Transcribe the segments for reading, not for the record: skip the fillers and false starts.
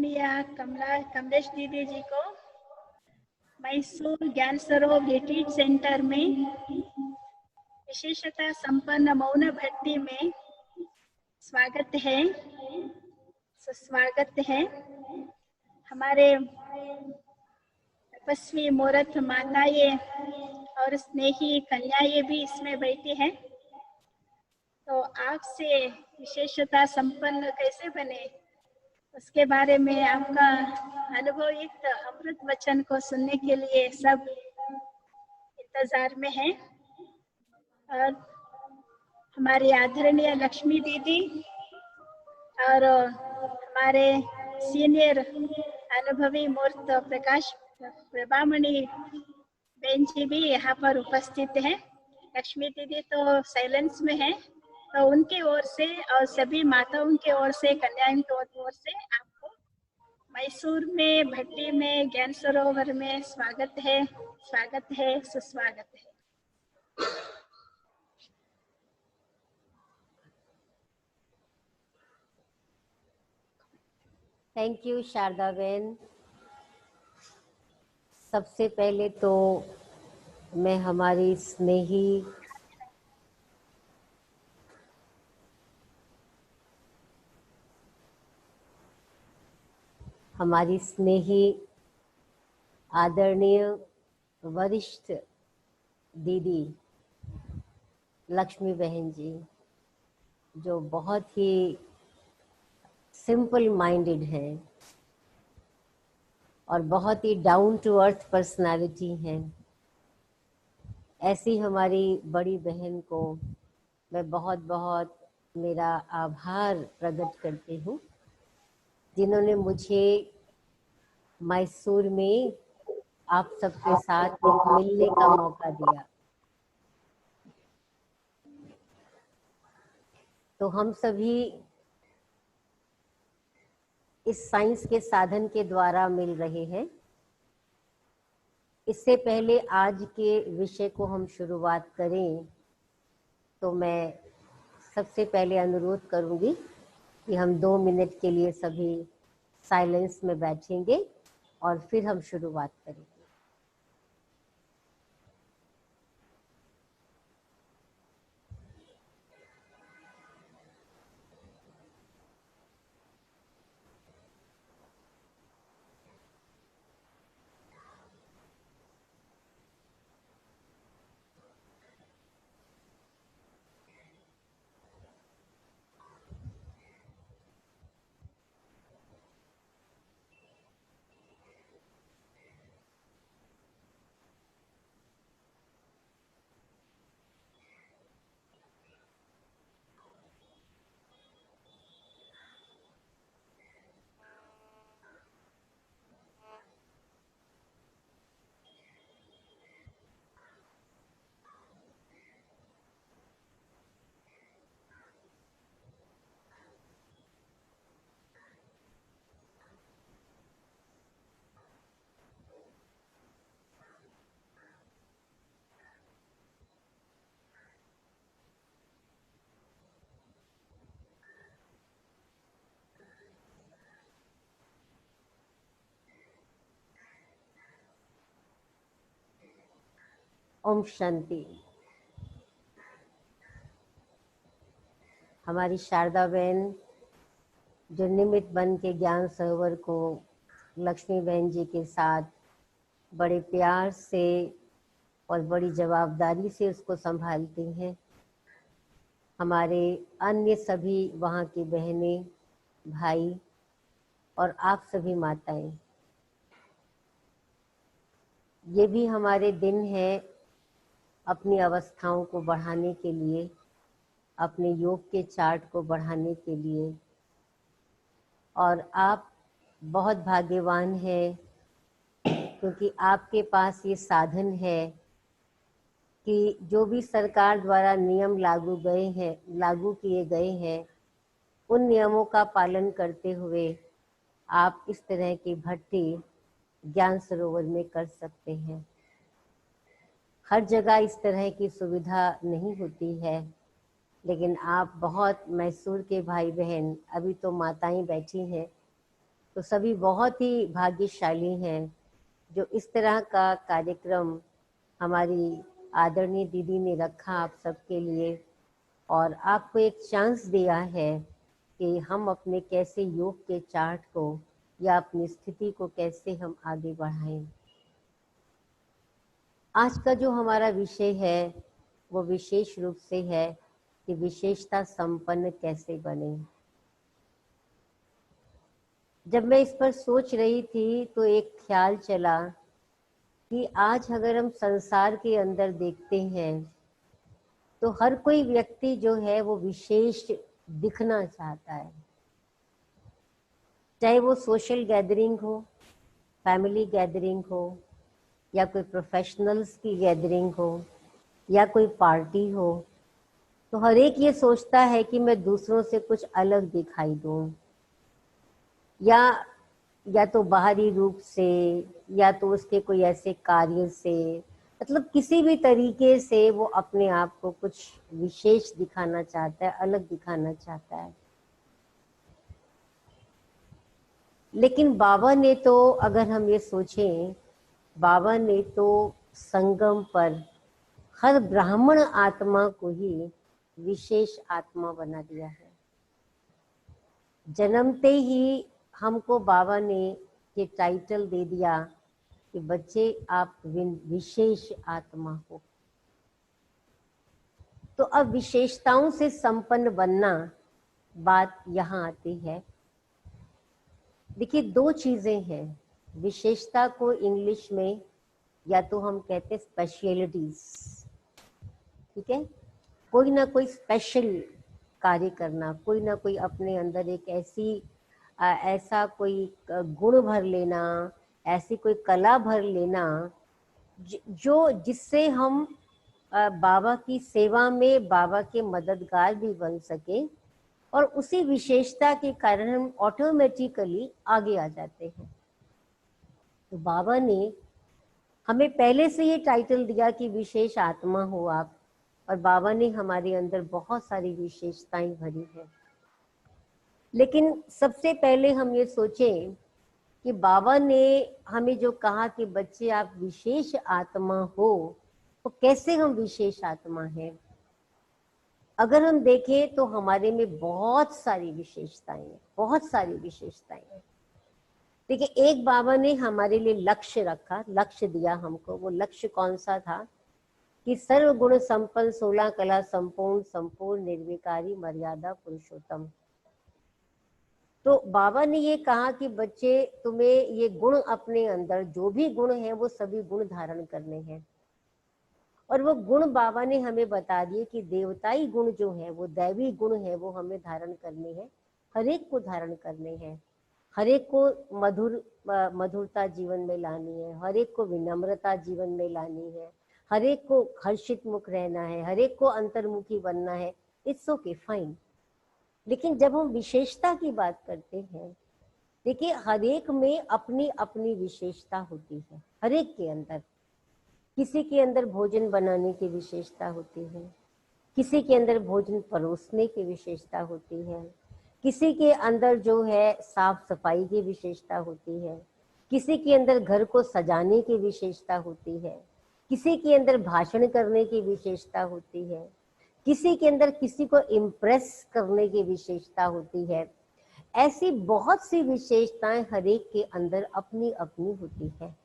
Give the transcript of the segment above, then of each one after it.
आदरणीय कमलेश दीदी जी को मैसूर ज्ञान सरोवर रिट्रीट सेंटर में विशेषता संपन्न मौन भट्टी में स्वागत है, सुस्वागत है। हमारे तपस्वी मूर्त माताएं और स्नेही कन्याएं भी इसमें बैठी हैं। तो आपसे विशेषता संपन्न कैसे बने, उसके बारे में आपका अनुभवयुक्त अमृत वचन को सुनने के लिए सब इंतजार में हैं। और हमारी आदरणीय लक्ष्मी दीदी और हमारे सीनियर अनुभवी मूर्त प्रकाश प्रभामणि बेन जी भी यहाँ पर उपस्थित हैं। लक्ष्मी दीदी तो साइलेंस में है, तो उनकी ओर से और सभी माताओं की ओर से, कन्याओं की ओर से आपको मैसूर में भट्टी में ज्ञान सरोवर में स्वागत है, सुस्वागत है। थैंक यू शारदा बहन। सबसे पहले तो मैं हमारी स्नेही आदरणीय वरिष्ठ दीदी लक्ष्मी बहन जी, जो बहुत ही सिंपल माइंडेड हैं और बहुत ही डाउन टू अर्थ पर्सनालिटी हैं, ऐसी हमारी बड़ी बहन को मैं बहुत बहुत मेरा आभार प्रकट करती हूँ, जिन्होंने मुझे मैसूर में आप सबके साथ मिलने का मौका दिया। तो हम सभी इस साइंस के साधन के द्वारा मिल रहे हैं। इससे पहले आज के विषय को हम शुरुआत करें तो मैं सबसे पहले अनुरोध करूंगी कि हम 2 मिनट के लिए सभी साइलेंस में बैठेंगे और फिर हम शुरुआत करेंगे। ओम शांति। हमारी शारदा बहन जो निमित्त बन के ज्ञान सरोवर को लक्ष्मी बहन जी के साथ बड़े प्यार से और बड़ी जवाबदारी से उसको संभालती हैं, हमारे अन्य सभी वहाँ की बहनें, भाई और आप सभी माताएं, ये भी हमारे दिन हैं अपनी अवस्थाओं को बढ़ाने के लिए, अपने योग के चार्ट को बढ़ाने के लिए। और आप बहुत भाग्यवान हैं क्योंकि आपके पास ये साधन है कि जो भी सरकार द्वारा नियम लागू किए गए हैं, उन नियमों का पालन करते हुए आप इस तरह की भट्टी ज्ञान सरोवर में कर सकते हैं। हर जगह इस तरह की सुविधा नहीं होती है, लेकिन आप बहुत मैसूर के भाई बहन, अभी तो माताएं बैठी हैं, तो सभी बहुत ही भाग्यशाली हैं जो इस तरह का कार्यक्रम हमारी आदरणीय दीदी ने रखा आप सबके लिए, और आपको एक चांस दिया है कि हम अपने कैसे योग के चार्ट को या अपनी स्थिति को कैसे हम आगे बढ़ाएं। आज का जो हमारा विषय है वो विशेष रूप से है कि विशेषता संपन्न कैसे बने। जब मैं इस पर सोच रही थी तो एक ख्याल चला कि आज अगर हम संसार के अंदर देखते हैं तो हर कोई व्यक्ति जो है वो विशेष दिखना चाहता है, चाहे वो सोशल गैदरिंग हो, फैमिली गैदरिंग हो, या कोई प्रोफेशनल्स की गैदरिंग हो, या कोई पार्टी हो। तो हर एक ये सोचता है कि मैं दूसरों से कुछ अलग दिखाई दूं, या तो बाहरी रूप से, या तो उसके कोई ऐसे कार्य से, मतलब किसी भी तरीके से वो अपने आप को कुछ विशेष दिखाना चाहता है, अलग दिखाना चाहता है। लेकिन बाबा ने तो, अगर हम ये सोचें, बाबा ने तो संगम पर हर ब्राह्मण आत्मा को ही विशेष आत्मा बना दिया है। जन्मते ही हमको बाबा ने ये टाइटल दे दिया कि बच्चे आप विशेष आत्मा हो। तो अब विशेषताओं से संपन्न बनना, बात यहाँ आती है। देखिए, दो चीजें हैं। विशेषता को इंग्लिश में या तो हम कहते हैं स्पेशलिटीज, ठीक है, कोई ना कोई स्पेशल कार्य करना, कोई ना कोई अपने अंदर एक ऐसा कोई गुण भर लेना, ऐसी कोई कला भर लेना जो जिससे हम बाबा की सेवा में बाबा के मददगार भी बन सके, और उसी विशेषता के कारण हम ऑटोमेटिकली आगे आ जाते हैं। तो बाबा ने हमें पहले से ये टाइटल दिया कि विशेष आत्मा हो आप, और बाबा ने हमारे अंदर बहुत सारी विशेषताएं भरी है। लेकिन सबसे पहले हम ये सोचें कि बाबा ने हमें जो कहा कि बच्चे आप विशेष आत्मा हो, तो कैसे हम विशेष आत्मा हैं। अगर हम देखें तो हमारे में बहुत सारी विशेषताएं हैं, बहुत सारी विशेषताएं हैं। देखिए, एक बाबा ने हमारे लिए लक्ष्य रखा, लक्ष्य दिया हमको। वो लक्ष्य कौन सा था कि सर्व गुण संपन्न, 16 कला संपूर्ण, संपूर्ण निर्विकारी, मर्यादा पुरुषोत्तम। तो बाबा ने ये कहा कि बच्चे तुम्हें ये गुण अपने अंदर, जो भी गुण है वो सभी गुण धारण करने हैं। और वो गुण बाबा ने हमें बता दिए कि देवताई गुण जो है, वो दैवी गुण है, वो हमें धारण करने हैं, हर एक को धारण करने हैं। हर एक को मधुरता जीवन में लानी है, हर एक को विनम्रता जीवन में लानी है, हर एक को हर्षित मुख रहना है, हर एक को अंतर्मुखी बनना है। It's okay, fine. लेकिन जब हम विशेषता की बात करते हैं, देखिए, हर एक में अपनी अपनी विशेषता होती है। हर एक के अंदर, किसी के अंदर भोजन बनाने की विशेषता होती है, किसी के अंदर भोजन परोसने की विशेषता होती है, किसी के अंदर जो है साफ सफाई की विशेषता होती है, किसी के अंदर घर को सजाने की विशेषता होती है, किसी के अंदर भाषण करने की विशेषता होती है, किसी के अंदर किसी को इम्प्रेस करने की विशेषता होती है। ऐसी बहुत सी विशेषताएं हर एक के अंदर अपनी अपनी होती है।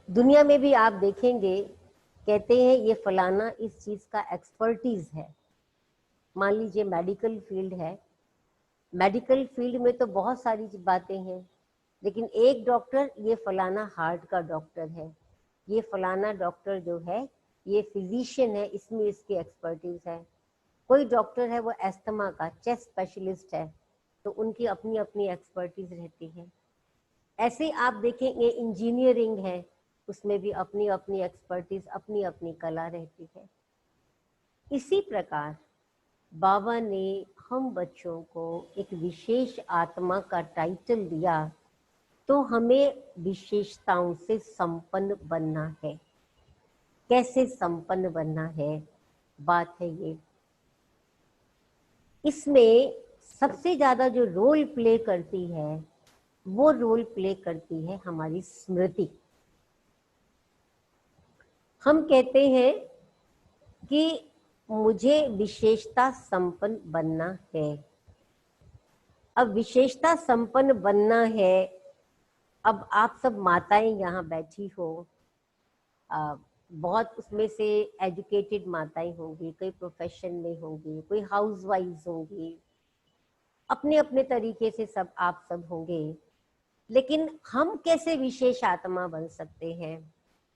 दुनिया में भी आप देखेंगे, कहते हैं ये फलाना इस चीज का एक्सपर्टीज है। मान लीजिए मेडिकल फील्ड है, मेडिकल फील्ड में तो बहुत सारी बातें हैं, लेकिन एक डॉक्टर, ये फलाना हार्ट का डॉक्टर है, ये फलाना डॉक्टर जो है ये फिजिशियन है, इसमें इसकी एक्सपर्टीज है। कोई डॉक्टर है वो एस्थमा का चेस्ट स्पेशलिस्ट है, तो उनकी अपनी अपनी एक्सपर्टीज रहती है। ऐसे आप देखेंगे इंजीनियरिंग है, उसमें भी अपनी अपनी एक्सपर्टीज, अपनी अपनी कला रहती है। इसी प्रकार बाबा ने हम बच्चों को एक विशेष आत्मा का टाइटल दिया, तो हमें विशेषताओं से संपन्न बनना है। कैसे संपन्न बनना है, बात है ये। इसमें सबसे ज्यादा जो रोल प्ले करती है वो रोल प्ले करती है हमारी स्मृति। हम कहते हैं कि मुझे विशेषता संपन्न बनना है। अब विशेषता संपन्न बनना है, अब आप सब माताएं यहाँ बैठी हो, बहुत उसमें से एजुकेटेड माताएं होंगी, कोई प्रोफेशन में होंगी, कोई हाउसवाइफ होंगी, अपने अपने तरीके से सब आप सब होंगे। लेकिन हम कैसे विशेष आत्मा बन सकते हैं,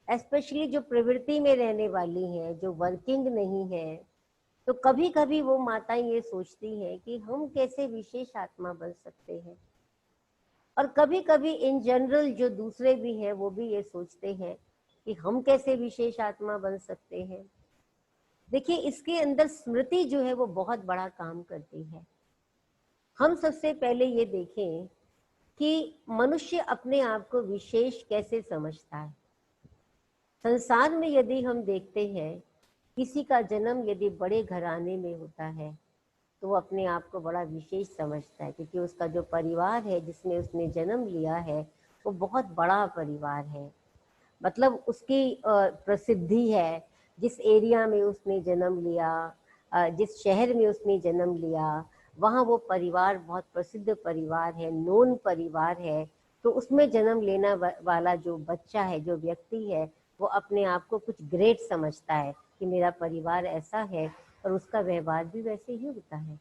एस्पेशली जो प्रवृत्ति में रहने वाली हैं, जो वर्किंग नहीं है, तो कभी कभी वो माताएं ये सोचती हैं कि हम कैसे विशेष आत्मा बन सकते हैं। और कभी कभी इन जनरल जो दूसरे भी हैं वो भी ये सोचते हैं कि हम कैसे विशेष आत्मा बन सकते हैं। देखिए, इसके अंदर स्मृति जो है वो बहुत बड़ा काम करती है। हम सबसे पहले ये देखें कि मनुष्य अपने आप को विशेष कैसे समझता है। संसार में यदि हम देखते हैं, किसी का जन्म यदि बड़े घराने में होता है तो वो अपने आप को बड़ा विशेष समझता है, क्योंकि उसका जो परिवार है जिसमें उसने जन्म लिया है वो बहुत बड़ा परिवार है। मतलब उसकी प्रसिद्धि है, जिस एरिया में उसने जन्म लिया, जिस शहर में उसने जन्म लिया, वहाँ वो परिवार बहुत प्रसिद्ध परिवार है, नोन परिवार है। तो उसमें जन्म लेना वाला जो बच्चा है, जो व्यक्ति है, वो अपने आप को कुछ ग्रेट समझता है कि मेरा परिवार ऐसा है, और उसका व्यवहार भी वैसे ही होता है।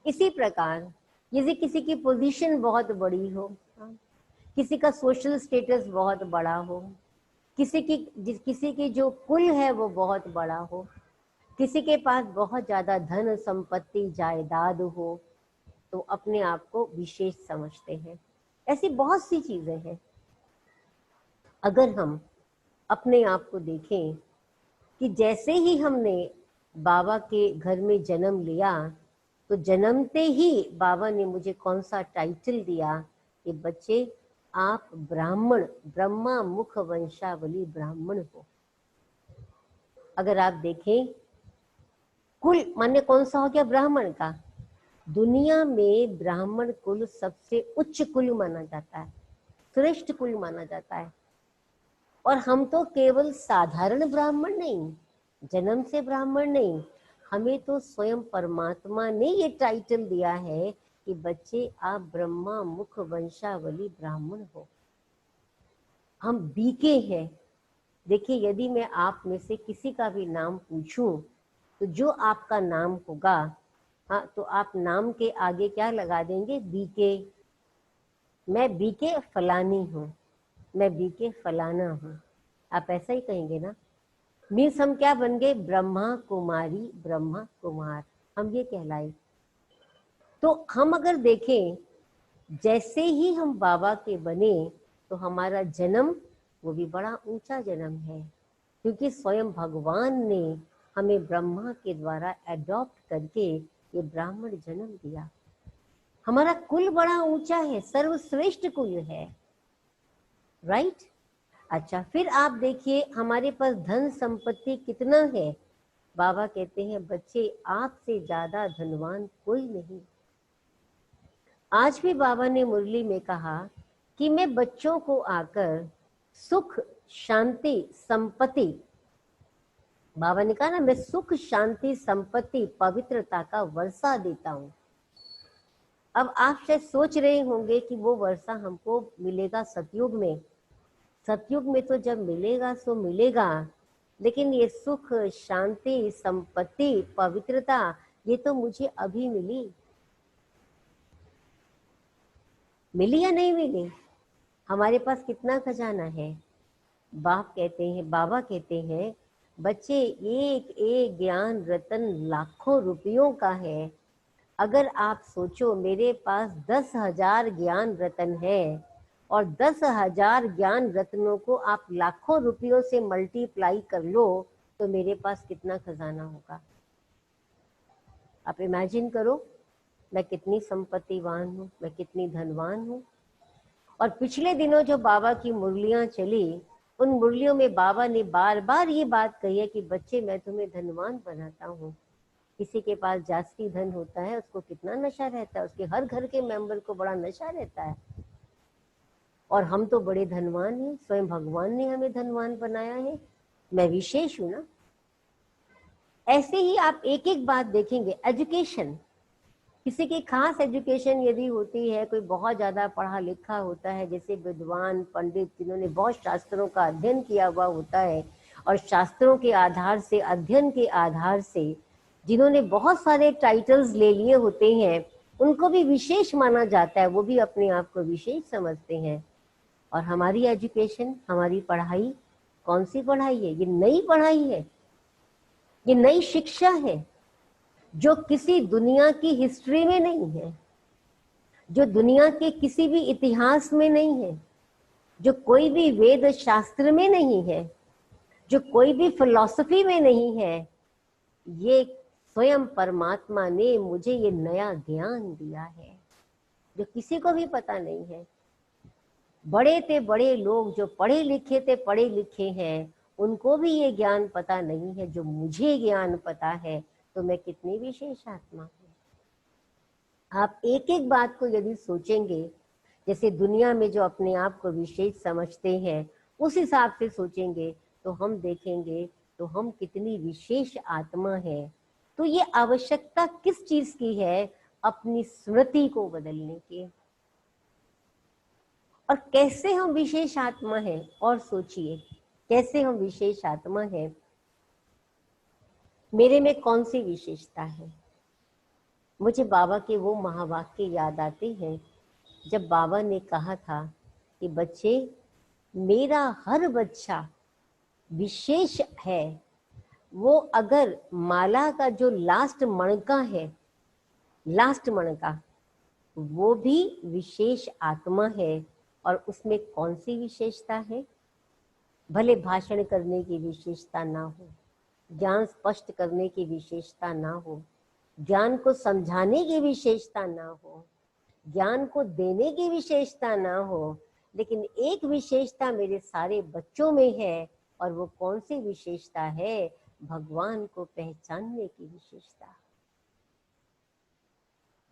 इसी प्रकार यदि किसी की पोजीशन बहुत बड़ी हो, किसी का सोशल स्टेटस बहुत बड़ा हो, किसी की जो कुल है वो बहुत बड़ा हो, किसी के पास बहुत ज्यादा धन संपत्ति जायदाद हो, तो अपने आप को विशेष समझते हैं। ऐसी बहुत सी चीजें हैं। अगर हम अपने आप को देखें कि जैसे ही हमने बाबा के घर में जन्म लिया, तो जन्मते ही बाबा ने मुझे कौन सा टाइटल दिया कि बच्चे आप ब्राह्मण, ब्रह्मा मुख वंशावली ब्राह्मण हो। अगर आप देखें, कुल माने कौन सा हो गया ब्राह्मण का। दुनिया में ब्राह्मण कुल सबसे उच्च कुल माना जाता है, श्रेष्ठ कुल माना जाता है। और हम तो केवल साधारण ब्राह्मण नहीं, जन्म से ब्राह्मण नहीं, हमें तो स्वयं परमात्मा ने ये टाइटल दिया है कि बच्चे आप ब्रह्मा मुख वंशावली ब्राह्मण हो। हम बीके हैं। देखिए, यदि मैं आप में से किसी का भी नाम पूछूं तो जो आपका नाम होगा, हाँ, तो आप नाम के आगे क्या लगा देंगे? बीके। मैं बीके फलानी हूँ, मैं बीके फलाना हूँ, आप ऐसा ही कहेंगे ना। मीन्स हम क्या बन गए? ब्रह्मा कुमारी, ब्रह्मा कुमार, हम ये कहलाए। तो हम अगर देखें, जैसे ही हम बाबा के बने तो हमारा जन्म वो भी बड़ा ऊंचा जन्म है, क्योंकि स्वयं भगवान ने हमें ब्रह्मा के द्वारा एडॉप्ट करके ये ब्राह्मण जन्म दिया। हमारा कुल बड़ा ऊंचा है, सर्वश्रेष्ठ कुल है, राइट। अच्छा, फिर आप देखिए हमारे पास धन संपत्ति कितना है। बाबा कहते हैं बच्चे आपसे ज्यादा धनवान कोई नहीं। आज भी बाबा ने मुरली में कहा कि मैं बच्चों को आकर सुख शांति संपत्ति, बाबा ने कहा ना, मैं सुख शांति संपत्ति पवित्रता का वर्षा देता हूँ। अब आप शायद सोच रहे होंगे कि वो वर्षा हमको मिलेगा सतयुग में। सतयुग में तो जब मिलेगा सो मिलेगा, लेकिन ये सुख शांति संपत्ति पवित्रता ये तो मुझे अभी मिली या नहीं मिली? हमारे पास कितना खजाना है। बाबा कहते हैं बच्चे एक एक ज्ञान रतन लाखों रुपयों का है। अगर आप सोचो मेरे पास 10,000 ज्ञान रतन है और 10,000 ज्ञान रत्नों को आप लाखों रुपयों से मल्टीप्लाई कर लो तो मेरे पास कितना खजाना होगा। आप इमेजिन करो, मैं कितनी संपत्तिवान हूँ, मैं कितनी धनवान हूँ। और पिछले दिनों जो बाबा की मुरलियां चली, उन मुरलियों में बाबा ने बार बार ये बात कही है कि बच्चे मैं तुम्हें धनवान बनाता हूँ। किसी के पास जास्ती धन होता है, उसको कितना नशा रहता है, उसके हर घर के मेंबर को बड़ा नशा रहता है। और हम तो बड़े धनवान हैं, स्वयं भगवान ने हमें धनवान बनाया है, मैं विशेष हूं ना। ऐसे ही आप एक एक बात देखेंगे। एजुकेशन, किसी की खास एजुकेशन यदि होती है, कोई बहुत ज्यादा पढ़ा लिखा होता है, जैसे विद्वान पंडित जिन्होंने बहुत शास्त्रों का अध्ययन किया हुआ होता है, और शास्त्रों के आधार से, अध्ययन के आधार से जिन्होंने बहुत सारे टाइटल्स ले लिए होते हैं, उनको भी विशेष माना जाता है, वो भी अपने आप को विशेष समझते हैं। और हमारी एजुकेशन, हमारी पढ़ाई कौन सी पढ़ाई है? ये नई पढ़ाई है, ये नई शिक्षा है, जो किसी दुनिया की हिस्ट्री में नहीं है, जो दुनिया के किसी भी इतिहास में नहीं है, जो कोई भी वेद शास्त्र में नहीं है, जो कोई भी फिलॉसफी में नहीं है। ये स्वयं परमात्मा ने मुझे ये नया ज्ञान दिया है, जो किसी को भी पता नहीं है। बड़े ते बड़े लोग जो पढ़े लिखे थे, पढ़े लिखे हैं, उनको भी ये ज्ञान पता नहीं है जो मुझे ज्ञान पता है। तो मैं कितनी विशेष आत्मा हूँ। आप एक एक बात को यदि सोचेंगे, जैसे दुनिया में जो अपने आप को विशेष समझते हैं, उस हिसाब से सोचेंगे, तो हम देखेंगे तो हम कितनी विशेष आत्मा है। तो ये आवश्यकता किस चीज की है? अपनी स्मृति को बदलने की। और कैसे हम विशेष आत्मा हैं? और सोचिए कैसे हम विशेष आत्मा हैं। मेरे में कौन सी विशेषता है? मुझे बाबा के वो महावाक्य याद आते हैं, जब बाबा ने कहा था कि बच्चे, मेरा हर बच्चा विशेष है। वो अगर माला का जो लास्ट मणका है, लास्ट मणका, वो भी विशेष आत्मा है। और उसमें कौन सी विशेषता है? भले भाषण करने की विशेषता ना हो, ज्ञान स्पष्ट करने की विशेषता ना हो, ज्ञान को समझाने की विशेषता ना हो, ज्ञान को देने की विशेषता ना हो, लेकिन एक विशेषता मेरे सारे बच्चों में है। और वो कौन सी विशेषता है? भगवान को पहचानने की विशेषता।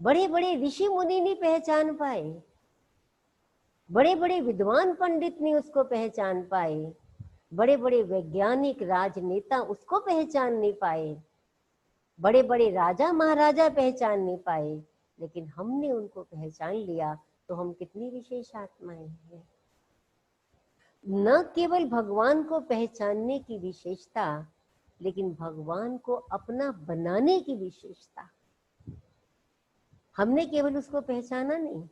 बड़े बड़े ऋषि मुनि नहीं पहचान पाए, बड़े बड़े विद्वान पंडित नहीं उसको पहचान पाए, बड़े बड़े वैज्ञानिक राजनेता उसको पहचान नहीं पाए, बड़े बड़े राजा महाराजा पहचान नहीं पाए, लेकिन हमने उनको पहचान लिया। तो हम कितनी विशेष आत्माएं हैं। न केवल भगवान को पहचानने की विशेषता, लेकिन भगवान को अपना बनाने की विशेषता। हमने केवल उसको पहचाना नहीं,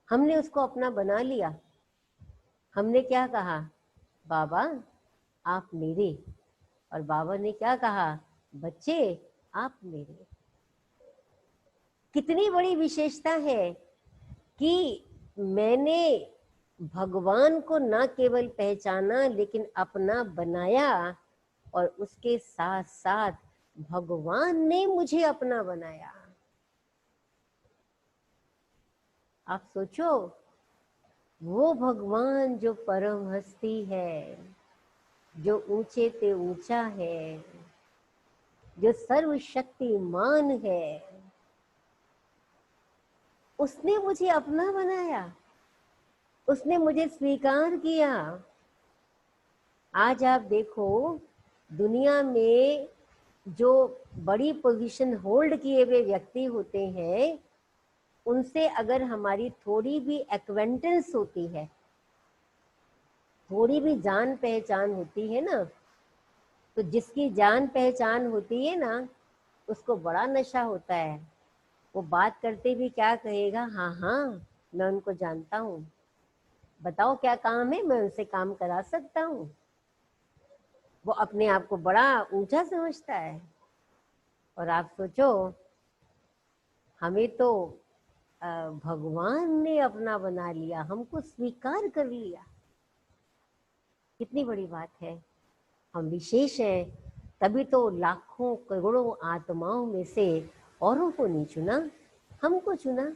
हमने उसको अपना बना लिया। हमने क्या कहा? बाबा आप मेरे। और बाबा ने क्या कहा? बच्चे आप मेरे। कितनी बड़ी विशेषता है कि मैंने भगवान को न केवल पहचाना, लेकिन अपना बनाया। और उसके साथ साथ भगवान ने मुझे अपना बनाया। आप सोचो, वो भगवान जो परम हस्ती है, जो ऊंचे ते ऊंचा है, जो सर्वशक्तिमान है, उसने मुझे अपना बनाया, उसने मुझे स्वीकार किया। आज आप देखो, दुनिया में जो बड़ी पोजीशन होल्ड किए हुए व्यक्ति होते हैं, उनसे अगर हमारी थोड़ी भी एक्वेंटेंस होती है, थोड़ी भी जान पहचान होती है ना, तो जिसकी जान पहचान होती है ना, उसको बड़ा नशा होता है। वो बात करते भी क्या कहेगा? हाँ हाँ मैं उनको जानता हूँ, बताओ क्या काम है, मैं उनसे काम करा सकता हूँ। वो अपने आप को बड़ा ऊंचा समझता है। और आप सोचो, हमें तो भगवान ने अपना बना लिया, हमको स्वीकार कर लिया। कितनी बड़ी बात है। हम विशेष हैं, तभी तो लाखों करोड़ों आत्माओं में से औरों को नहीं चुना, हमको चुना।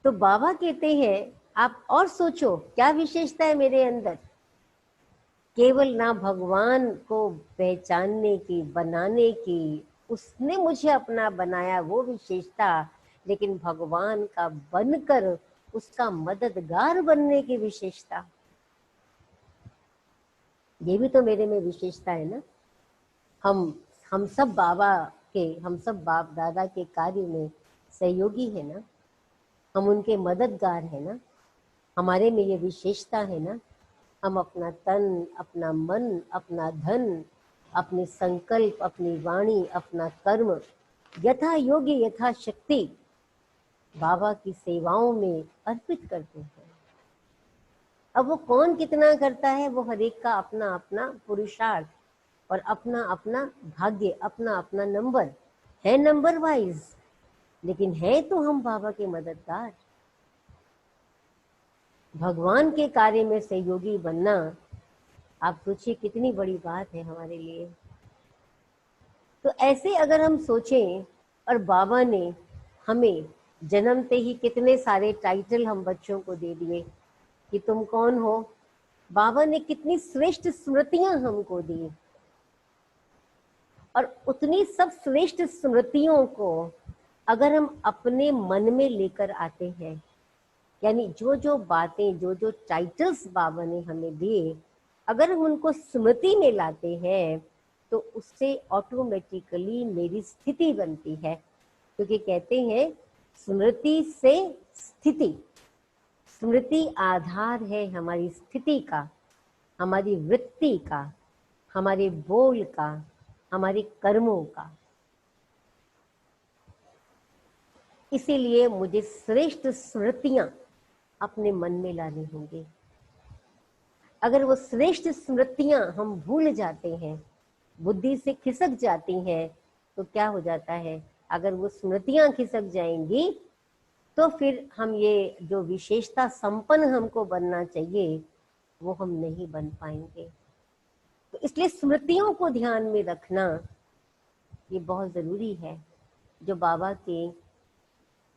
तो बाबा कहते हैं आप और सोचो क्या विशेषता है मेरे अंदर। केवल ना भगवान को पहचानने की, बनाने की, उसने मुझे अपना बनाया वो विशेषता, लेकिन भगवान का बनकर उसका मददगार बनने की विशेषता, ये भी तो मेरे में विशेषता है ना। हम सब बाबा के, हम सब बाप दादा के कार्य में सहयोगी है ना, हम उनके मददगार है ना, हमारे में ये विशेषता है ना। हम अपना तन, अपना मन, अपना धन, अपने संकल्प, अपनी वाणी, अपना कर्म यथा योग्य यथा शक्ति बाबा की सेवाओं में अर्पित करते हैं। अब वो कौन कितना करता है, वो हर एक का अपना अपना पुरुषार्थ और अपना अपना भाग्य, अपना अपना नंबर है, नंबर वाइज, लेकिन है तो हम बाबा के मददगार। भगवान के कार्य में सहयोगी बनना, आप सोचिए कितनी बड़ी बात है हमारे लिए। तो ऐसे अगर हम सोचें, और बाबा ने हमें जन्मते ही कितने सारे टाइटल हम बच्चों को दे दिए कि तुम कौन हो। बाबा ने कितनी श्रेष्ठ स्मृतियां हमको दी, और उतनी सब श्रेष्ठ स्मृतियों को अगर हम अपने मन में लेकर आते हैं, यानी जो जो बातें, जो जो टाइटल्स बाबा ने हमें दिए, अगर हम उनको स्मृति में लाते हैं तो उससे ऑटोमेटिकली मेरी स्थिति बनती है। क्योंकि कहते हैं स्मृति से स्थिति, स्मृति आधार है हमारी स्थिति का, हमारी वृत्ति का, हमारे बोल का, हमारे कर्मों का। इसीलिए मुझे श्रेष्ठ स्मृतियां अपने मन में लानी होंगी। अगर वो श्रेष्ठ स्मृतियां हम भूल जाते हैं, बुद्धि से खिसक जाती हैं, तो क्या हो जाता है, अगर वो स्मृतियां खिसक जाएंगी तो फिर हम ये जो विशेषता संपन्न हमको बनना चाहिए वो हम नहीं बन पाएंगे। तो इसलिए स्मृतियों को ध्यान में रखना ये बहुत जरूरी है। जो बाबा के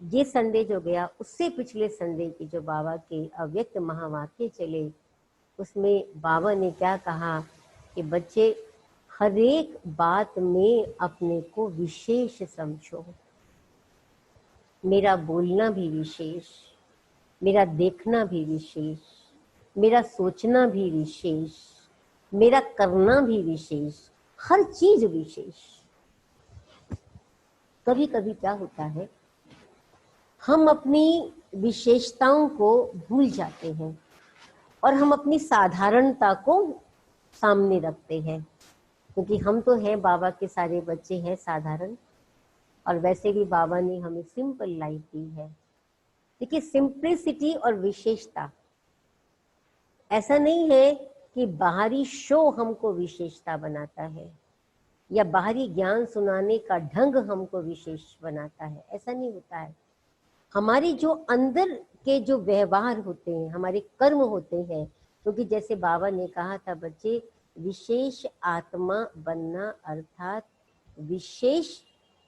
ये संडे जो गया, उससे पिछले संडे की जो बाबा के अव्यक्त महावाक्य चले, उसमें बाबा ने क्या कहा कि बच्चे हर एक बात में अपने को विशेष समझो। मेरा बोलना भी विशेष, मेरा देखना भी विशेष, मेरा सोचना भी विशेष, मेरा करना भी विशेष, हर चीज विशेष। कभी कभी क्या होता है, हम अपनी विशेषताओं को भूल जाते हैं और हम अपनी साधारणता को सामने रखते हैं, क्योंकि हम तो हैं, बाबा के सारे बच्चे हैं साधारण, और वैसे भी बाबा ने हमें सिंपल लाइफ दी है। देखिए सिंप्लिसिटी और विशेषता, ऐसा नहीं है कि बाहरी शो हमको विशेषता बनाता है या बाहरी ज्ञान सुनाने का ढंग हमको विशेष बनाता है, ऐसा नहीं होता है। हमारी जो अंदर के जो व्यवहार होते हैं, हमारे कर्म होते हैं, क्योंकि जैसे बाबा ने कहा था बच्चे, विशेष आत्मा बनना अर्थात विशेष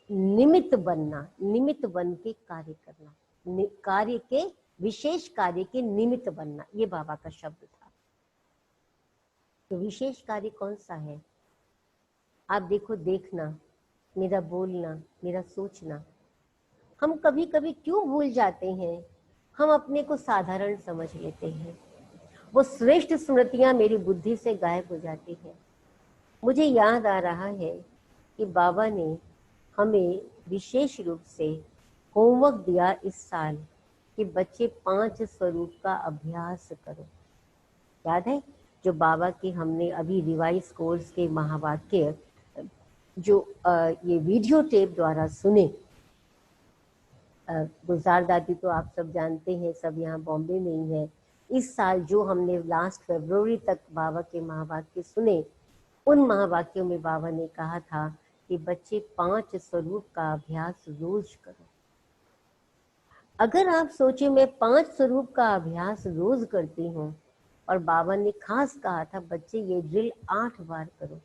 निमित्त बनना, निमित्त बन के कार्य करना, कार्य के, विशेष कार्य के निमित्त बनना, ये बाबा का शब्द था। तो विशेष कार्य कौन सा है? आप देखो, देखना, मेरा बोलना, मेरा सोचना। हम कभी कभी क्यों भूल जाते हैं, हम अपने को साधारण समझ लेते हैं, वो श्रेष्ठ स्मृतियां मेरी बुद्धि से गायब हो जाती हैं। मुझे याद आ रहा है कि बाबा ने हमें विशेष रूप से होमवर्क दिया इस साल कि बच्चे 5 स्वरूप का अभ्यास करो। याद है जो बाबा के हमने अभी रिवाइज कोर्स के महावाक्य जो ये वीडियो टेप द्वारा सुने। गुलजार दादी तो आप सब जानते हैं, सब यहाँ बॉम्बे में ही है। इस साल जो हमने लास्ट फरवरी तक बाबा के महावाक्य सुने, उन महावाक्यों में बाबा ने कहा था कि बच्चे 5 स्वरूप का अभ्यास रोज करो। अगर आप सोचे मैं 5 स्वरूप का अभ्यास रोज करती हूँ, और बाबा ने खास कहा था बच्चे ये ड्रिल 8 बार करो।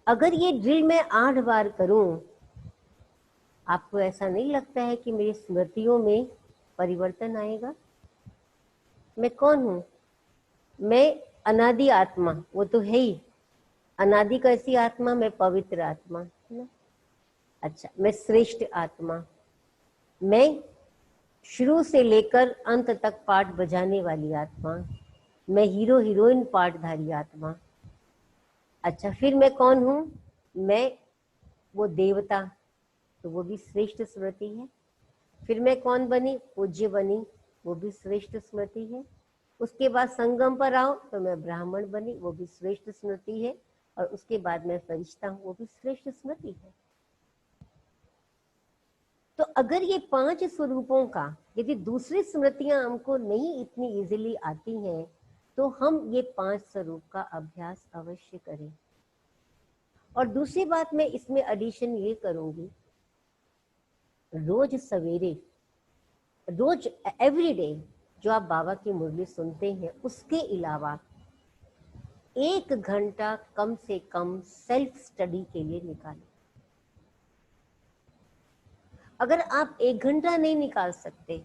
अगर ये ड्रिल मैं 8 बार करूं, आपको ऐसा नहीं लगता है कि मेरी स्मृतियों में परिवर्तन आएगा? मैं कौन हूं? मैं अनादि आत्मा वो तो है ही। अनादि कैसी आत्मा? मैं पवित्र आत्मा, है ना। अच्छा, मैं श्रेष्ठ आत्मा, मैं शुरू से लेकर अंत तक पाठ बजाने वाली आत्मा, मैं हीरो हीरोइन पाठधारी आत्मा। अच्छा, फिर मैं कौन हूँ? मैं वो देवता, तो वो भी श्रेष्ठ स्मृति है। फिर मैं कौन बनी? पूज्य बनी, वो भी श्रेष्ठ स्मृति है। उसके बाद संगम पर आओ तो मैं ब्राह्मण बनी, वो भी श्रेष्ठ स्मृति है। और उसके बाद मैं फरिश्ता हूँ, वो भी श्रेष्ठ स्मृति है। तो अगर ये 5 स्वरूपों का यदि दूसरी स्मृतियां हमको नहीं इतनी इजीली आती हैं, तो हम ये 5 स्वरूप का अभ्यास अवश्य करें। और दूसरी बात मैं इसमें एडिशन ये करूंगी, रोज सवेरे, रोज एवरीडे जो आप बाबा की मुरली सुनते हैं, उसके अलावा 1 घंटा कम से कम सेल्फ स्टडी के लिए निकालें। अगर आप 1 घंटा नहीं निकाल सकते,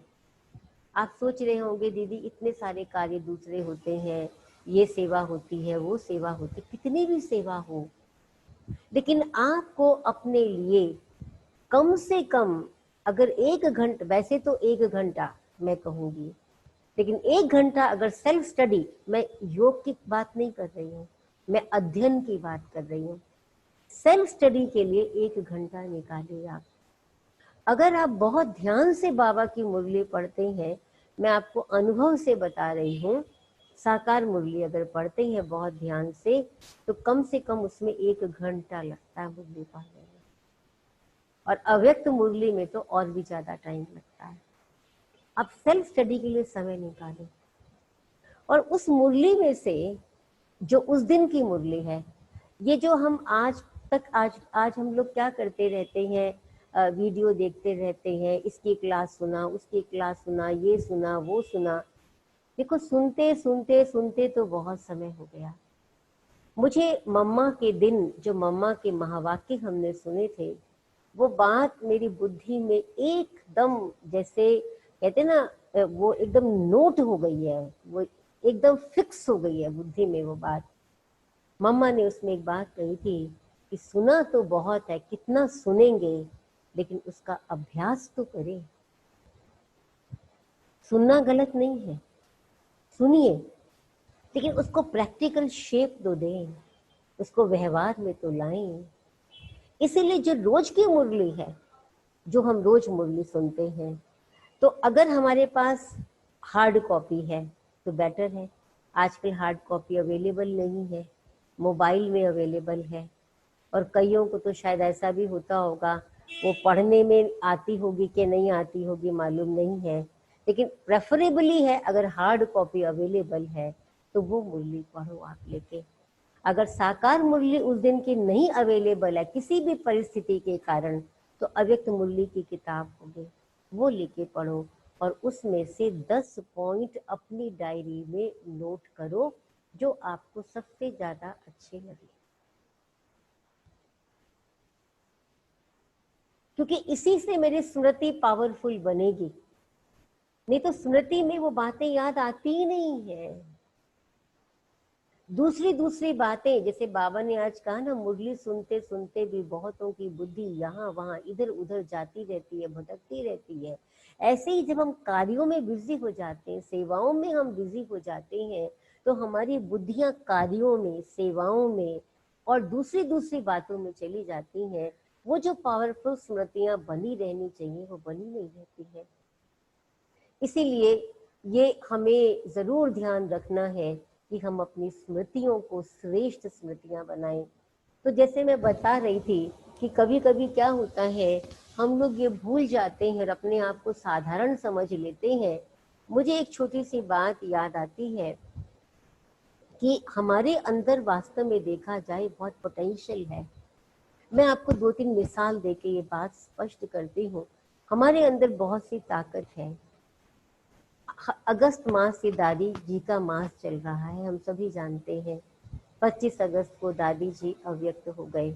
आप सोच रहे होंगे दीदी इतने सारे कार्य दूसरे होते हैं, ये सेवा होती है, वो सेवा होती, कितनी भी सेवा हो, लेकिन आपको अपने लिए कम से कम अगर 1 घंटा, वैसे तो 1 घंटा मैं कहूंगी, लेकिन 1 घंटा अगर सेल्फ स्टडी, मैं योग की बात नहीं कर रही हूँ, मैं अध्ययन की बात कर रही हूँ, सेल्फ स्टडी के लिए 1 घंटा निकालिए आप। अगर आप बहुत ध्यान से बाबा की मुरली पढ़ते हैं, मैं आपको अनुभव से बता रही हूँ, साकार मुरली अगर पढ़ते हैं बहुत ध्यान से, तो कम से कम उसमें 1 घंटा लगता है मुरली पढ़ने में। और अव्यक्त मुरली में तो और भी ज्यादा टाइम लगता है। आप सेल्फ स्टडी के लिए समय निकालें, और उस मुरली में से जो उस दिन की मुरली है, ये जो हम आज तक आज हम लोग क्या करते रहते हैं, वीडियो देखते रहते हैं, इसकी क्लास सुना, उसकी क्लास सुना, ये सुना, वो सुना। देखो, सुनते सुनते सुनते तो बहुत समय हो गया। मुझे मम्मा के दिन, जो मम्मा के महावाक्य हमने सुने थे, वो बात मेरी बुद्धि में एकदम, जैसे कहते ना, वो एकदम नोट हो गई है, वो एकदम फिक्स हो गई है बुद्धि में वो बात। मम्मा ने उसमें एक बात कही थी कि सुना तो बहुत है, कितना सुनेंगे, लेकिन उसका अभ्यास तो करें। सुनना गलत नहीं है, सुनिए, लेकिन उसको प्रैक्टिकल शेप तो दें, उसको व्यवहार में तो लाएं। इसीलिए जो रोज की मुरली है, जो हम रोज मुरली सुनते हैं, तो अगर हमारे पास हार्ड कॉपी है तो बेटर है। आजकल हार्ड कॉपी अवेलेबल नहीं है, मोबाइल में अवेलेबल है। और कईयों को तो शायद ऐसा भी होता होगा, वो पढ़ने में आती होगी कि नहीं आती होगी मालूम नहीं है, लेकिन प्रेफरेबली है अगर हार्ड कॉपी अवेलेबल है तो वो मुरली पढ़ो आप लेके। अगर साकार मुरली उस दिन की नहीं अवेलेबल है किसी भी परिस्थिति के कारण, तो अव्यक्त मुरली की किताब होगी, वो लेके पढ़ो, और उसमें से 10 पॉइंट अपनी डायरी में नोट करो जो आपको सबसे ज्यादा अच्छे लगे, क्योंकि इसी से मेरी स्मृति पावरफुल बनेगी। नहीं तो स्मृति में वो बातें याद आती ही नहीं है। दूसरी बातें, जैसे बाबा ने आज कहा ना, मुरली सुनते सुनते भी बहुतों की बुद्धि यहाँ वहां इधर उधर जाती रहती है, भटकती रहती है। ऐसे ही जब हम कार्यों में बिजी हो जाते हैं, सेवाओं में हम बिजी हो जाते हैं, तो हमारी बुद्धियां कार्यों में, सेवाओं में और दूसरी बातों में चली जाती हैं। वो जो पावरफुल स्मृतियां बनी रहनी चाहिए वो बनी नहीं रहती है। इसीलिए ये हमें जरूर ध्यान रखना है कि हम अपनी स्मृतियों को श्रेष्ठ स्मृतियां बनाएं। तो जैसे मैं बता रही थी कि कभी कभी क्या होता है, हम लोग ये भूल जाते हैं और अपने आप को साधारण समझ लेते हैं। मुझे एक छोटी सी बात याद आती है कि हमारे अंदर वास्तव में देखा जाए बहुत पोटेंशियल है। मैं आपको 2-3 मिसाल देके ये बात स्पष्ट करती हूँ। हमारे अंदर बहुत सी ताकत है। अगस्त मास से दादी जी का मास चल रहा है, हम सभी जानते हैं। 25 अगस्त को दादी जी अव्यक्त हो गए,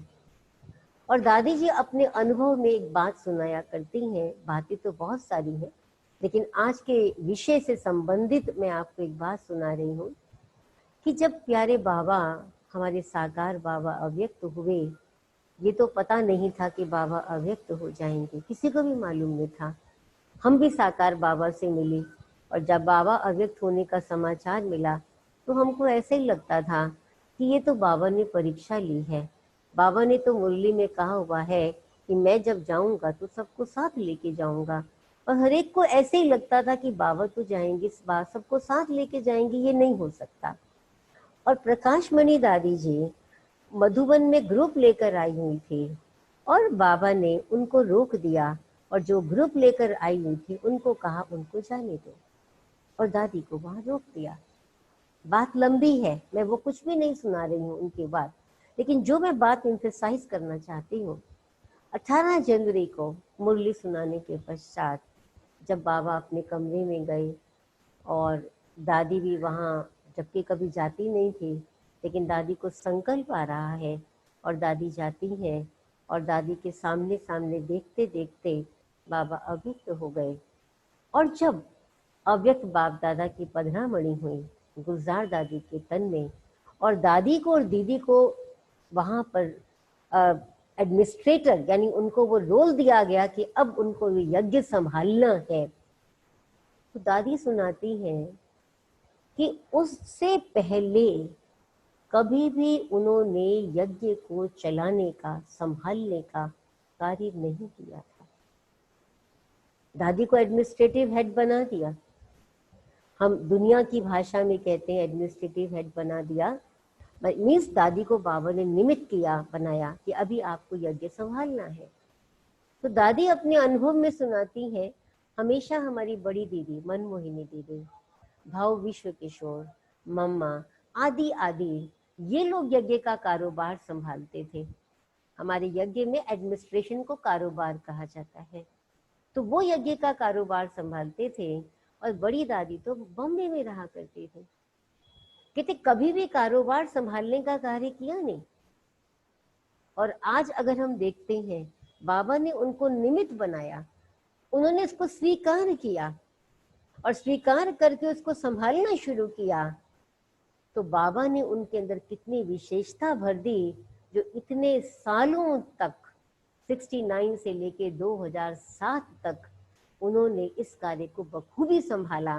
और दादी जी अपने अनुभव में एक बात सुनाया करती हैं। बातें तो बहुत सारी हैं, लेकिन आज के विषय से संबंधित मैं आपको एक बात सुना रही हूँ कि जब प्यारे बाबा, हमारे साकार बाबा अव्यक्त हुए, ये तो पता नहीं था कि बाबा अव्यक्त हो जाएंगे, किसी को भी मालूम नहीं था। हम भी साकार बाबा से मिले और जब बाबा अव्यक्त होने का समाचार मिला तो हमको ऐसे ही लगता था कि ये तो बाबा ने परीक्षा ली है। बाबा ने तो मुरली में कहा हुआ है कि मैं जब जाऊंगा तो सबको साथ लेके जाऊंगा, और हर एक को ऐसे ही लगता था कि बाबा तो जाएंगे, इस बार सबको साथ लेके जाएंगे, ये नहीं हो सकता। और प्रकाश मणि दादी जी मधुबन में ग्रुप लेकर आई हुई थी और बाबा ने उनको रोक दिया और जो ग्रुप लेकर आई हुई थी उनको कहा उनको जाने दो, और दादी को वहां रोक दिया। बात लंबी है, मैं वो कुछ भी नहीं सुना रही हूँ उनकी बात, लेकिन जो मैं बात एम्फेसाइज करना चाहती हूँ, 18 जनवरी को मुरली सुनाने के पश्चात जब बाबा अपने कमरे में गए और दादी भी वहाँ, जबकि कभी जाती नहीं थी, लेकिन दादी को संकल्प आ रहा है और दादी जाती है और दादी के सामने सामने देखते देखते बाबा अव्यक्त हो गए। और जब अव्यक्त बाप दादा की पधरामणि हुई गुलजार दादी के तन में, और दादी को और दीदी को वहाँ पर एडमिनिस्ट्रेटर यानी उनको वो रोल दिया गया कि अब उनको यज्ञ संभालना है, तो दादी सुनाती है कि उससे पहले कभी भी उन्होंने यज्ञ को चलाने का, संभालने का कार्य नहीं किया था। दादी को एडमिनिस्ट्रेटिव हेड बना दिया, हम दुनिया की भाषा में कहते हैं एडमिनिस्ट्रेटिव हेड बना दिया, मीन्स दादी को बाबा ने निमित्त किया, बनाया कि अभी आपको यज्ञ संभालना है। तो दादी अपने अनुभव में सुनाती है, हमेशा हमारी बड़ी दीदी मनमोहिनी दीदी, भाव विश्व किशोर, मम्मा आदि आदि, ये लोग यज्ञ का कारोबार संभालते थे। हमारे यज्ञ में एडमिनिस्ट्रेशन को कारोबार कहा जाता है, तो वो यज्ञ का कारोबार संभालते थे। और बड़ी दादी तो बॉम्बे में रहा करती थी, कहते कभी भी कारोबार संभालने का कार्य किया नहीं। और आज अगर हम देखते हैं, बाबा ने उनको निमित्त बनाया, उन्होंने इसको स्वीकार किया और स्वीकार करके उसको संभालना शुरू किया, तो बाबा ने उनके अंदर कितनी विशेषता भर दी, जो इतने सालों तक 69 से लेके 2007 तक उन्होंने इस कार्य को बखूबी संभाला।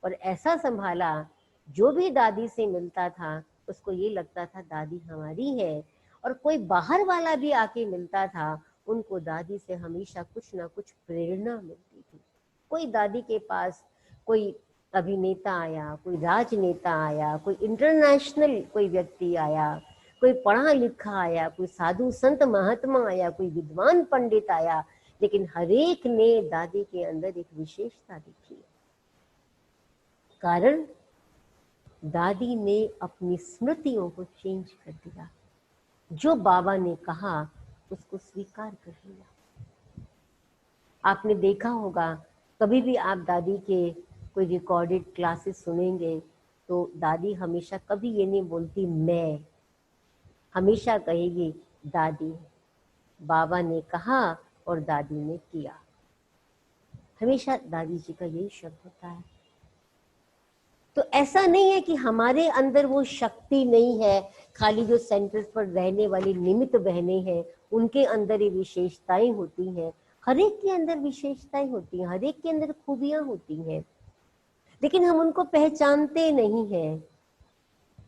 और ऐसा संभाला, जो भी दादी से मिलता था उसको ये लगता था दादी हमारी है, और कोई बाहर वाला भी आके मिलता था उनको दादी से हमेशा कुछ ना कुछ प्रेरणा मिलती थी। कोई दादी के पास कोई अभिनेता आया, कोई राजनेता आया, कोई इंटरनेशनल कोई व्यक्ति आया, कोई पढ़ा लिखा आया, कोई साधु संत महात्मा आया, कोई विद्वान पंडित आया, लेकिन हरेक ने दादी के अंदर एक विशेषता दिखी। कारण दादी ने अपनी स्मृतियों को चेंज कर दिया, जो बाबा ने कहा उसको स्वीकार कर लिया। आपने देखा होगा, कभी भी आप दादी के कोई रिकॉर्डेड क्लासेस सुनेंगे तो दादी हमेशा कभी ये नहीं बोलती मैं, हमेशा कहेगी दादी, बाबा ने कहा और दादी ने किया। हमेशा दादी जी का यही शब्द होता है। तो ऐसा नहीं है कि हमारे अंदर वो शक्ति नहीं है, खाली जो सेंटर्स पर रहने वाली निमित्त बहनें हैं उनके अंदर ये विशेषताएं होती हैं। हर एक के अंदर विशेषताएं होती हैं, हर एक के अंदर खूबियां होती हैं, लेकिन हम उनको पहचानते नहीं हैं।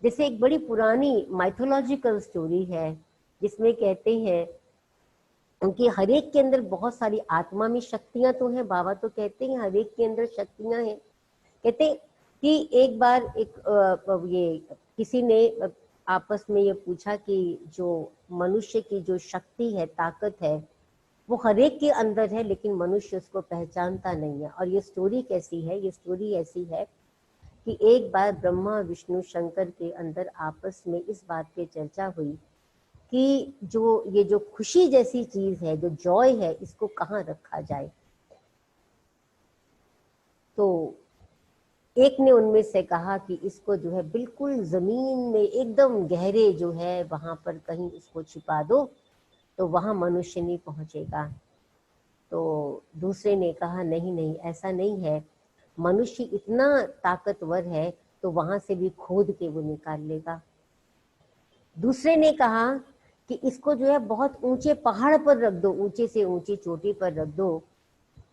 जैसे एक बड़ी पुरानी माइथोलॉजिकल स्टोरी है जिसमें कहते हैं उनके हर एक के अंदर बहुत सारी आत्मा में शक्तियां तो हैं, बाबा तो कहते हैं हर एक के अंदर शक्तियां हैं। कहते कि एक बार ये किसी ने आपस में ये पूछा कि जो मनुष्य की जो शक्ति है, ताकत है, वो हर एक के अंदर है लेकिन मनुष्य उसको पहचानता नहीं है। और ये स्टोरी कैसी है, ये स्टोरी ऐसी है कि एक बार ब्रह्मा विष्णु शंकर के अंदर आपस में इस बात पे चर्चा हुई कि ये जो खुशी जैसी चीज है, जो जॉय है, इसको कहाँ रखा जाए। तो एक ने उनमें से कहा कि इसको जो है बिल्कुल जमीन में एकदम गहरे जो है वहां पर कहीं इसको छिपा दो, तो वहां मनुष्य नहीं पहुंचेगा। तो दूसरे ने कहा नहीं नहीं, ऐसा नहीं है, मनुष्य इतना ताकतवर है तो वहां से भी खोद के वो निकाल लेगा। दूसरे ने कहा कि इसको जो है बहुत ऊंचे पहाड़ पर रख दो, ऊंचे से ऊंची चोटी पर रख दो।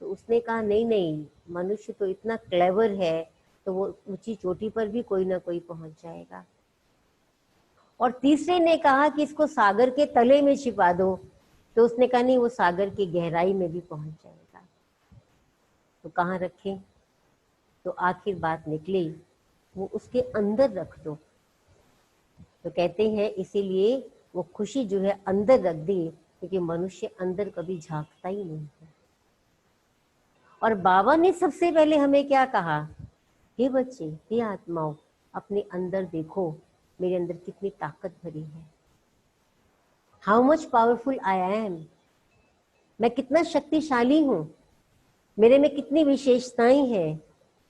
तो उसने कहा नहीं नहीं, मनुष्य तो इतना क्लेवर है, तो वो ऊंची चोटी पर भी कोई ना कोई पहुंच जाएगा। और तीसरे ने कहा कि इसको सागर के तले में छिपा दो। तो उसने कहा नहीं, वो सागर की गहराई में भी पहुंच जाएगा। तो कहाँ रखें? तो आखिर बात निकली, वो उसके अंदर रख दो। तो कहते हैं इसीलिए वो खुशी जो है अंदर रख दी, क्योंकि मनुष्य अंदर कभी झांकता ही नहीं है। और बाबा ने सबसे पहले हमें क्या कहा? हे बच्चे, हे आत्माओं, अपने अंदर देखो, मेरे अंदर कितनी ताकत भरी है। How much powerful I am, मैं कितना शक्तिशाली हूं, मेरे में कितनी विशेषताएं हैं,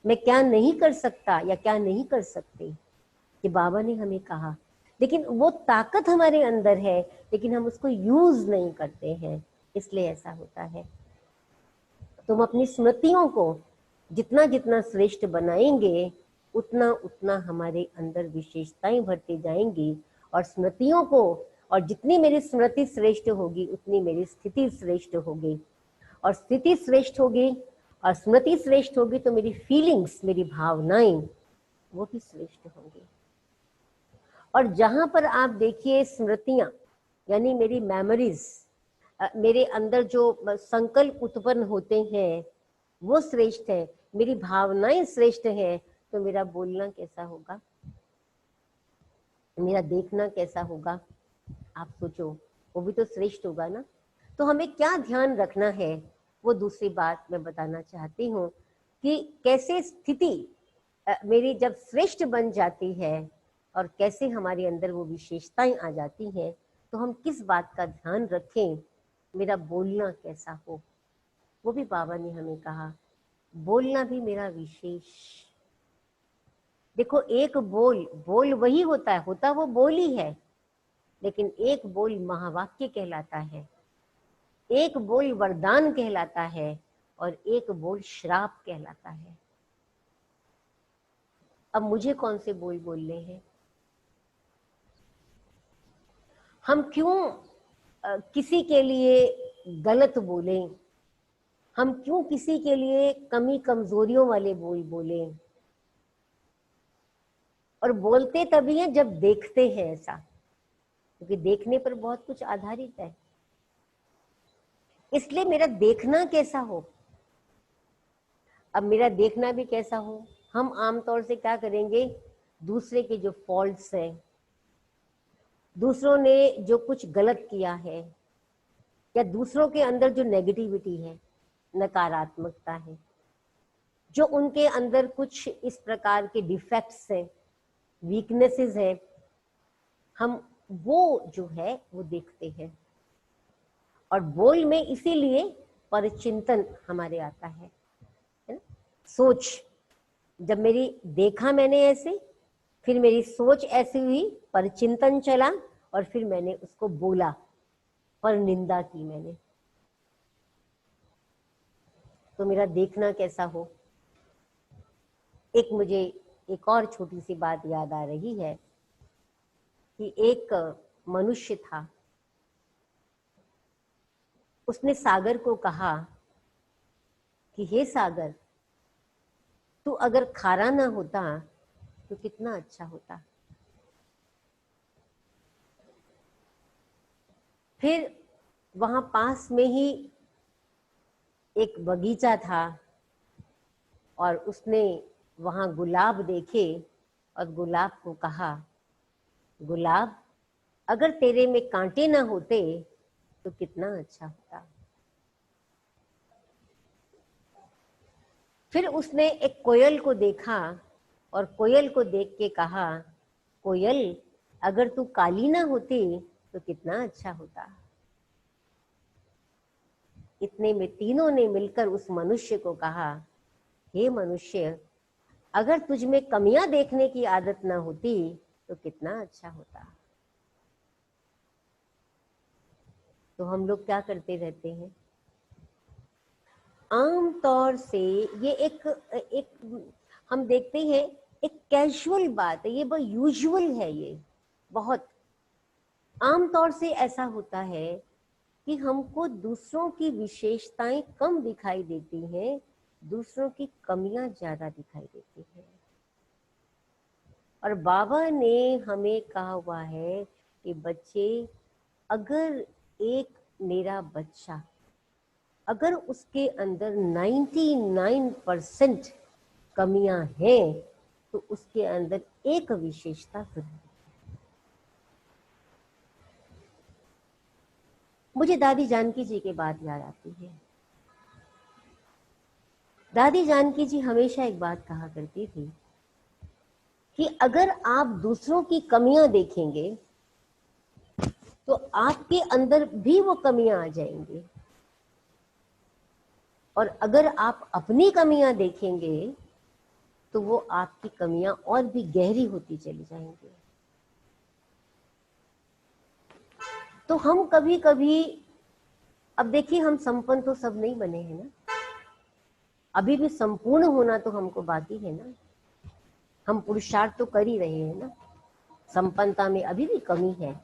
मैं क्या नहीं कर सकता या क्या नहीं कर सकती। कि बाबा ने हमें कहा, लेकिन वो ताकत हमारे अंदर है, लेकिन हम उसको यूज नहीं करते हैं, इसलिए ऐसा होता है। तुम अपनी स्मृतियों को जितना जितना श्रेष्ठ बनाएंगे, उतना उतना हमारे अंदर विशेषताएं बढ़ती जाएंगी। और स्मृतियों को, और जितनी मेरी स्मृति श्रेष्ठ होगी उतनी मेरी स्थिति श्रेष्ठ होगी, और स्थिति श्रेष्ठ होगी और स्मृति श्रेष्ठ होगी तो मेरी फीलिंग्स, मेरी भावनाएं वो भी श्रेष्ठ होंगी। और जहां पर आप देखिए स्मृतियां, यानी मेरी मेमोरीज, मेरे अंदर जो संकल्प उत्पन्न होते हैं वो श्रेष्ठ है, मेरी भावनाएं श्रेष्ठ है, तो मेरा बोलना कैसा होगा, मेरा देखना कैसा होगा? आप सोचो, वो भी तो श्रेष्ठ होगा ना। तो हमें क्या ध्यान रखना है, वो दूसरी बात मैं बताना चाहती हूँ कि कैसे स्थिति मेरी जब श्रेष्ठ बन जाती है और कैसे हमारे अंदर वो विशेषताएं आ जाती हैं, तो हम किस बात का ध्यान रखें, मेरा बोलना कैसा हो। वो भी बाबा ने हमें कहा, बोलना भी मेरा विशेष। देखो, एक बोल, बोल वही होता है, होता वो बोल ही है, लेकिन एक बोल महावाक्य कहलाता है, एक बोल वरदान कहलाता है, और एक बोल श्राप कहलाता है। अब मुझे कौन से बोल बोलने हैं? हम क्यों किसी के लिए गलत बोलें? हम क्यों किसी के लिए कमी कमजोरियों वाले बोल बोलें? और बोलते तभी हैं जब देखते हैं ऐसा, क्योंकि देखने पर बहुत कुछ आधारित है। इसलिए मेरा देखना कैसा हो। अब मेरा देखना भी कैसा हो, हम आमतौर से क्या करेंगे, दूसरे के जो फॉल्ट्स हैं, दूसरों ने जो कुछ गलत किया है, या दूसरों के अंदर जो नेगेटिविटी है, नकारात्मकता है, जो उनके अंदर कुछ इस प्रकार के डिफेक्ट्स हैं, वीकनेसेस हैं, हम वो जो है वो देखते हैं। और बोल में इसीलिए परिचिंतन हमारे आता है ना? सोच, जब मेरी देखा मैंने ऐसे, फिर मेरी सोच ऐसी हुई, परिचिंतन चला, और फिर मैंने उसको बोला, पर निंदा की मैंने। तो मेरा देखना कैसा हो। एक मुझे एक और छोटी सी बात याद आ रही है कि एक मनुष्य था, उसने सागर को कहा कि हे सागर, तू अगर खारा ना होता तो कितना अच्छा होता। फिर वहां पास में ही एक बगीचा था, और उसने वहां गुलाब देखे और गुलाब को कहा, गुलाब, अगर तेरे में कांटे ना होते तो कितना अच्छा होता। फिर उसने एक कोयल को देखा और कोयल को देख के कहा, कोयल, अगर तू काली ना होती तो कितना अच्छा होता। इतने में तीनों ने मिलकर उस मनुष्य को कहा, हे मनुष्य, अगर तुझ में कमियां देखने की आदत ना होती तो कितना अच्छा होता। तो हम लोग क्या करते रहते हैं आम तौर से, ये एक हम देखते हैं एक कैजुअल बात है, ये बहुत यूजुअल है, ये बहुत आम तौर से ऐसा होता है कि हमको दूसरों की विशेषताएं कम दिखाई देती हैं, दूसरों की कमियां ज्यादा दिखाई देती हैं। और बाबा ने हमें कहा हुआ है कि बच्चे, अगर एक मेरा बच्चा, अगर उसके अंदर 99% कमियां हैं तो उसके अंदर एक विशेषता जरूर है। मुझे दादी जानकी जी की बात याद आती है। दादी जानकी जी हमेशा एक बात कहा करती थी कि अगर आप दूसरों की कमियां देखेंगे तो आपके अंदर भी वो कमियां आ जाएंगी, और अगर आप अपनी कमियां देखेंगे तो वो आपकी कमियां और भी गहरी होती चली जाएंगी। तो हम कभी कभी, अब देखिए, हम संपन्न तो सब नहीं बने हैं ना, अभी भी संपूर्ण होना तो हमको बाकी है ना। हम पुरुषार्थ तो कर ही रहे हैं ना, संपन्नता में अभी भी कमी है।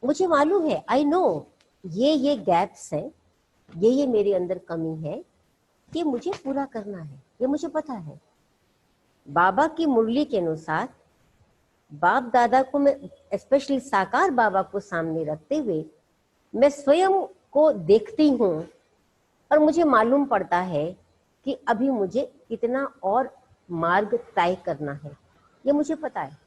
मुझे मालूम है, आई नो, ये गैप्स है, ये मेरे अंदर कमी है, ये मुझे पूरा करना है, ये मुझे पता है। बाबा की मुरली के अनुसार बाप दादा को मैं, स्पेशली साकार बाबा को सामने रखते हुए, मैं स्वयं को देखती हूँ और मुझे मालूम पड़ता है कि अभी मुझे कितना और मार्ग तय करना है, ये मुझे पता है।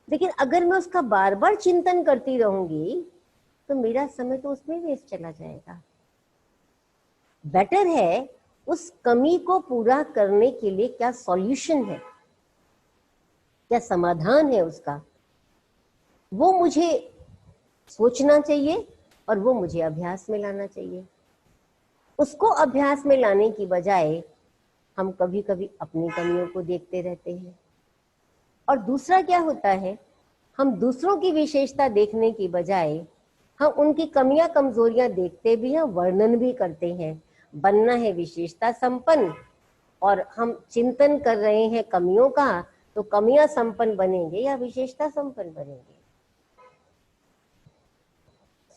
लेकिन अगर मैं उसका बार बार चिंतन करती रहूंगी तो मेरा समय तो उसमें वेस्ट चला जाएगा। बेटर है उस कमी को पूरा करने के लिए क्या सॉल्यूशन है, क्या समाधान है उसका, वो मुझे सोचना चाहिए और वो मुझे अभ्यास में लाना चाहिए। उसको अभ्यास में लाने की बजाय हम कभी कभी अपनी कमियों को देखते रहते हैं। और दूसरा क्या होता है, हम दूसरों की विशेषता देखने की बजाय हम उनकी कमियां कमजोरियां देखते भी हैं, वर्णन भी करते हैं। बनना है विशेषता संपन्न और हम चिंतन कर रहे हैं कमियों का, तो कमियां संपन्न बनेंगे या विशेषता संपन्न बनेंगे?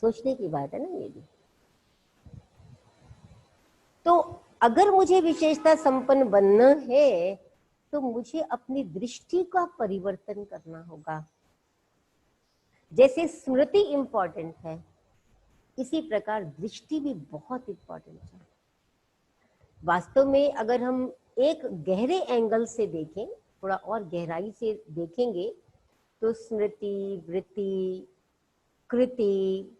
सोचने की बात है ना ये भी। तो अगर मुझे विशेषता संपन्न बनना है तो मुझे अपनी दृष्टि का परिवर्तन करना होगा। जैसे स्मृति इंपॉर्टेंट है, इसी प्रकार दृष्टि भी बहुत इंपॉर्टेंट है। वास्तव में अगर हम एक गहरे एंगल से देखें, थोड़ा और गहराई से देखेंगे, तो स्मृति, वृत्ति, कृति,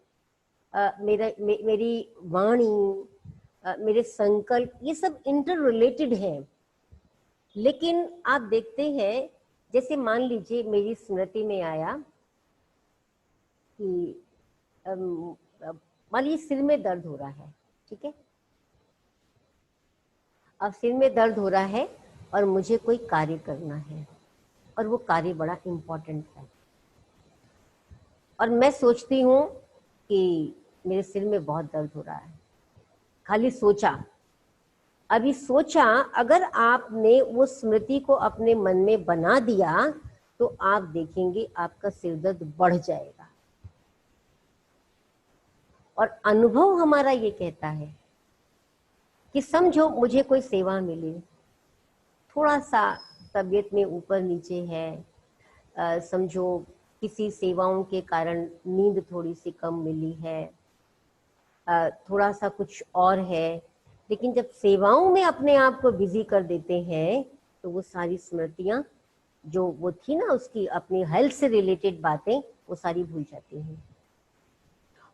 मेरी वाणी, मेरे संकल्प, ये सब इंटर रिलेटेड हैं। लेकिन आप देखते हैं, जैसे मान लीजिए मेरी स्मृति में आया कि मान लीजिए सिर में दर्द हो रहा है, ठीक है। अब सिर में दर्द हो रहा है और मुझे कोई कार्य करना है और वो कार्य बड़ा इम्पोर्टेंट है, और मैं सोचती हूँ कि मेरे सिर में बहुत दर्द हो रहा है। खाली सोचा, अभी सोचा, अगर आपने वो स्मृति को अपने मन में बना दिया तो आप देखेंगे आपका सिर दर्द बढ़ जाएगा। और अनुभव हमारा ये कहता है कि समझो मुझे कोई सेवा मिली, थोड़ा सा तबीयत में ऊपर नीचे है, समझो किसी सेवाओं के कारण नींद थोड़ी सी कम मिली है, थोड़ा सा कुछ और है, लेकिन जब सेवाओं में अपने आप को बिजी कर देते हैं तो वो सारी स्मृतियां जो वो थी ना, उसकी अपनी हेल्थ से रिलेटेड बातें, वो सारी भूल जाती हैं।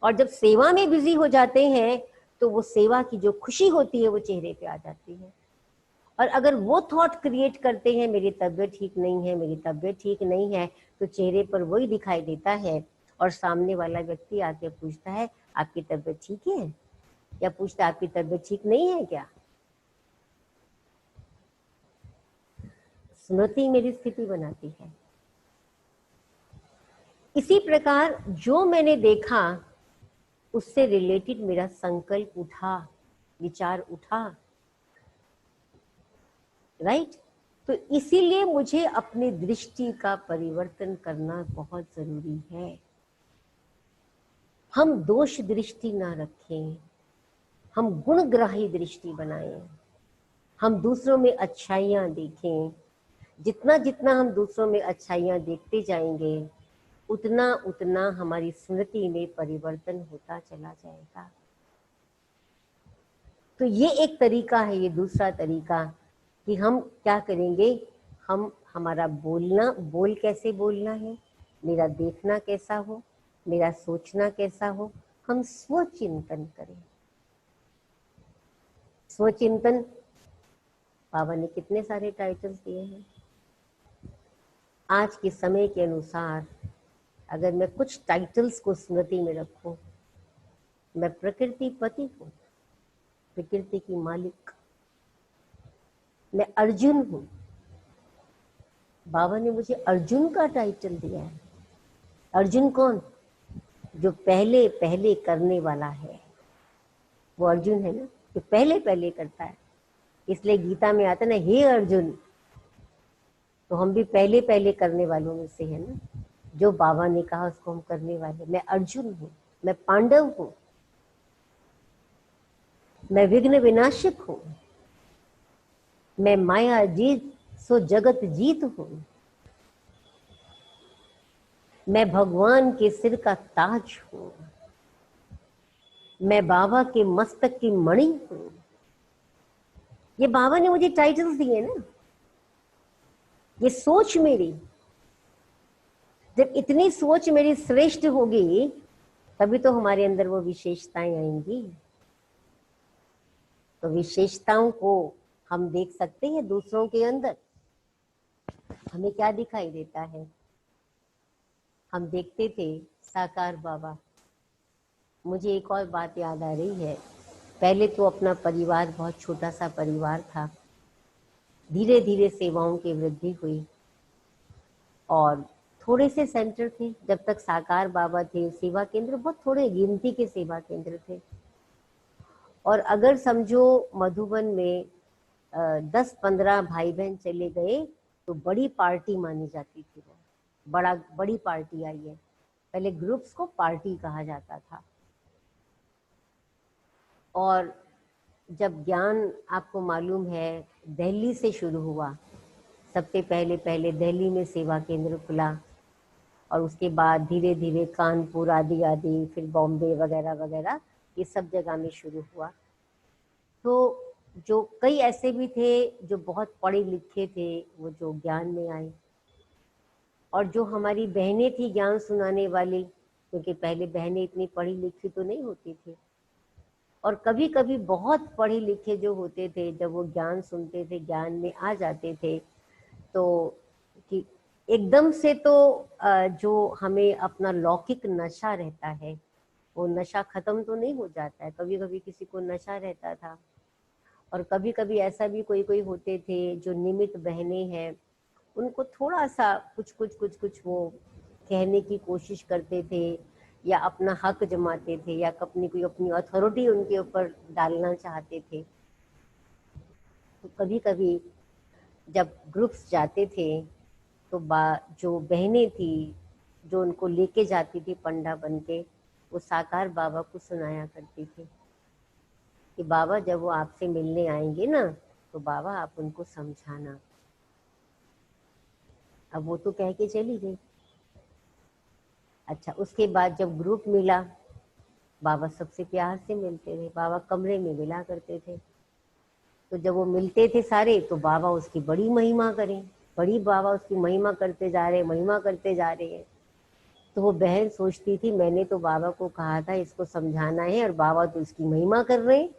और जब सेवा में बिजी हो जाते हैं तो वो सेवा की जो खुशी होती है वो चेहरे पे आ जाती है। और अगर वो थॉट क्रिएट करते हैं मेरी तबीयत ठीक नहीं है, मेरी तबीयत ठीक नहीं है, तो चेहरे पर वही दिखाई देता है। और सामने वाला व्यक्ति आके पूछता है आपकी तबीयत ठीक है, या पूछता है आपकी तबीयत ठीक नहीं है क्या? स्मृति मेरी स्थिति बनाती है। इसी प्रकार जो मैंने देखा उससे रिलेटेड मेरा संकल्प उठा, विचार उठा, राइट? तो इसीलिए मुझे अपनी दृष्टि का परिवर्तन करना बहुत जरूरी है। हम दोष दृष्टि ना रखें, हम गुणग्राही दृष्टि बनाएं, हम दूसरों में अच्छाइयां देखें। जितना जितना हम दूसरों में अच्छाइयां देखते जाएंगे, उतना उतना हमारी स्मृति में परिवर्तन होता चला जाएगा। तो ये एक तरीका है। ये दूसरा तरीका कि हम क्या करेंगे, हम हमारा बोलना, बोल कैसे बोलना है, मेरा देखना कैसा हो, मेरा सोचना कैसा हो, हम स्वचिंतन करें। स्वचिंतन, बाबा ने कितने सारे टाइटल्स दिए हैं। आज के समय के अनुसार अगर मैं कुछ टाइटल्स को स्मृति में रखूं, मैं प्रकृति पति हूं, प्रकृति की मालिक, मैं अर्जुन हूं। बाबा ने मुझे अर्जुन का टाइटल दिया है। अर्जुन कौन? जो पहले पहले करने वाला है, वो अर्जुन है ना, जो पहले पहले करता है। इसलिए गीता में आता है ना, हे अर्जुन। तो हम भी पहले पहले करने वालों में से है ना, जो बाबा ने कहा उसको हम करने वाले। मैं अर्जुन हूं, मैं पांडव हूं, मैं विघ्न विनाशक हूं, मैं माया जीत सो जगत जीत हूं, मैं भगवान के सिर का ताज हूं, मैं बाबा के मस्तक की मणि हूं। ये बाबा ने मुझे टाइटल्स दिए ना। ये सोच मेरी, जब इतनी सोच मेरी श्रेष्ठ होगी, तभी तो हमारे अंदर वो विशेषताएं आएंगी। तो विशेषताओं को हम देख सकते हैं दूसरों के अंदर। हमें क्या दिखाई देता है? हम देखते थे साकार बाबा। मुझे एक और बात याद आ रही है। पहले तो अपना परिवार बहुत छोटा सा परिवार था, धीरे धीरे सेवाओं की वृद्धि हुई और थोड़े से सेंटर थे। जब तक साकार बाबा थे, सेवा केंद्र बहुत थोड़े गिनती के सेवा केंद्र थे। और अगर समझो मधुबन में 10-15 भाई बहन चले गए तो बड़ी पार्टी मानी जाती थी। वो बड़ी पार्टी आई है। पहले ग्रुप्स को पार्टी कहा जाता था। और जब ज्ञान, आपको मालूम है, दिल्ली से शुरू हुआ। सबसे पहले पहले दिल्ली में सेवा केंद्र खुला और उसके बाद धीरे धीरे कानपुर आदि आदि, फिर बॉम्बे वगैरह वगैरह, ये सब जगह में शुरू हुआ। तो जो कई ऐसे भी थे जो बहुत पढ़े लिखे थे, वो जो ज्ञान में आए। और जो हमारी बहनें थी ज्ञान सुनाने वाली, क्योंकि पहले बहनें इतनी पढ़ी लिखी तो नहीं होती थी। और कभी कभी बहुत पढ़े लिखे जो होते थे, जब वो ज्ञान सुनते थे, ज्ञान में आ जाते थे, तो कि एकदम से तो जो हमें अपना लौकिक नशा रहता है, वो नशा खत्म तो नहीं हो जाता है। कभी कभी किसी को नशा रहता था। और कभी कभी ऐसा भी कोई कोई होते थे जो निमित्त बहनें हैं, उनको थोड़ा सा कुछ कुछ कुछ कुछ वो कहने की कोशिश करते थे, या अपना हक जमाते थे, या अपनी अथॉरिटी उनके ऊपर डालना चाहते थे। तो कभी कभी जब ग्रुप्स जाते थे तो जो बहनें थी, जो उनको लेके जाती थी पंडा बन के, वो साकार बाबा को सुनाया करती थी कि बाबा जब वो आपसे मिलने आएंगे ना, तो बाबा आप उनको समझाना। अब वो तो कह के चली गई। अच्छा, उसके बाद जब ग्रुप मिला, बाबा सबसे प्यार से मिलते थे। बाबा कमरे में मिला करते थे। तो जब वो मिलते थे सारे, तो बाबा उसकी बड़ी महिमा करें, बड़ी बाबा उसकी महिमा करते जा रहे, महिमा करते जा रहे हैं। तो वो बहन सोचती थी, मैंने तो बाबा को कहा था इसको समझाना है, और बाबा तो इसकी महिमा कर रहे हैं।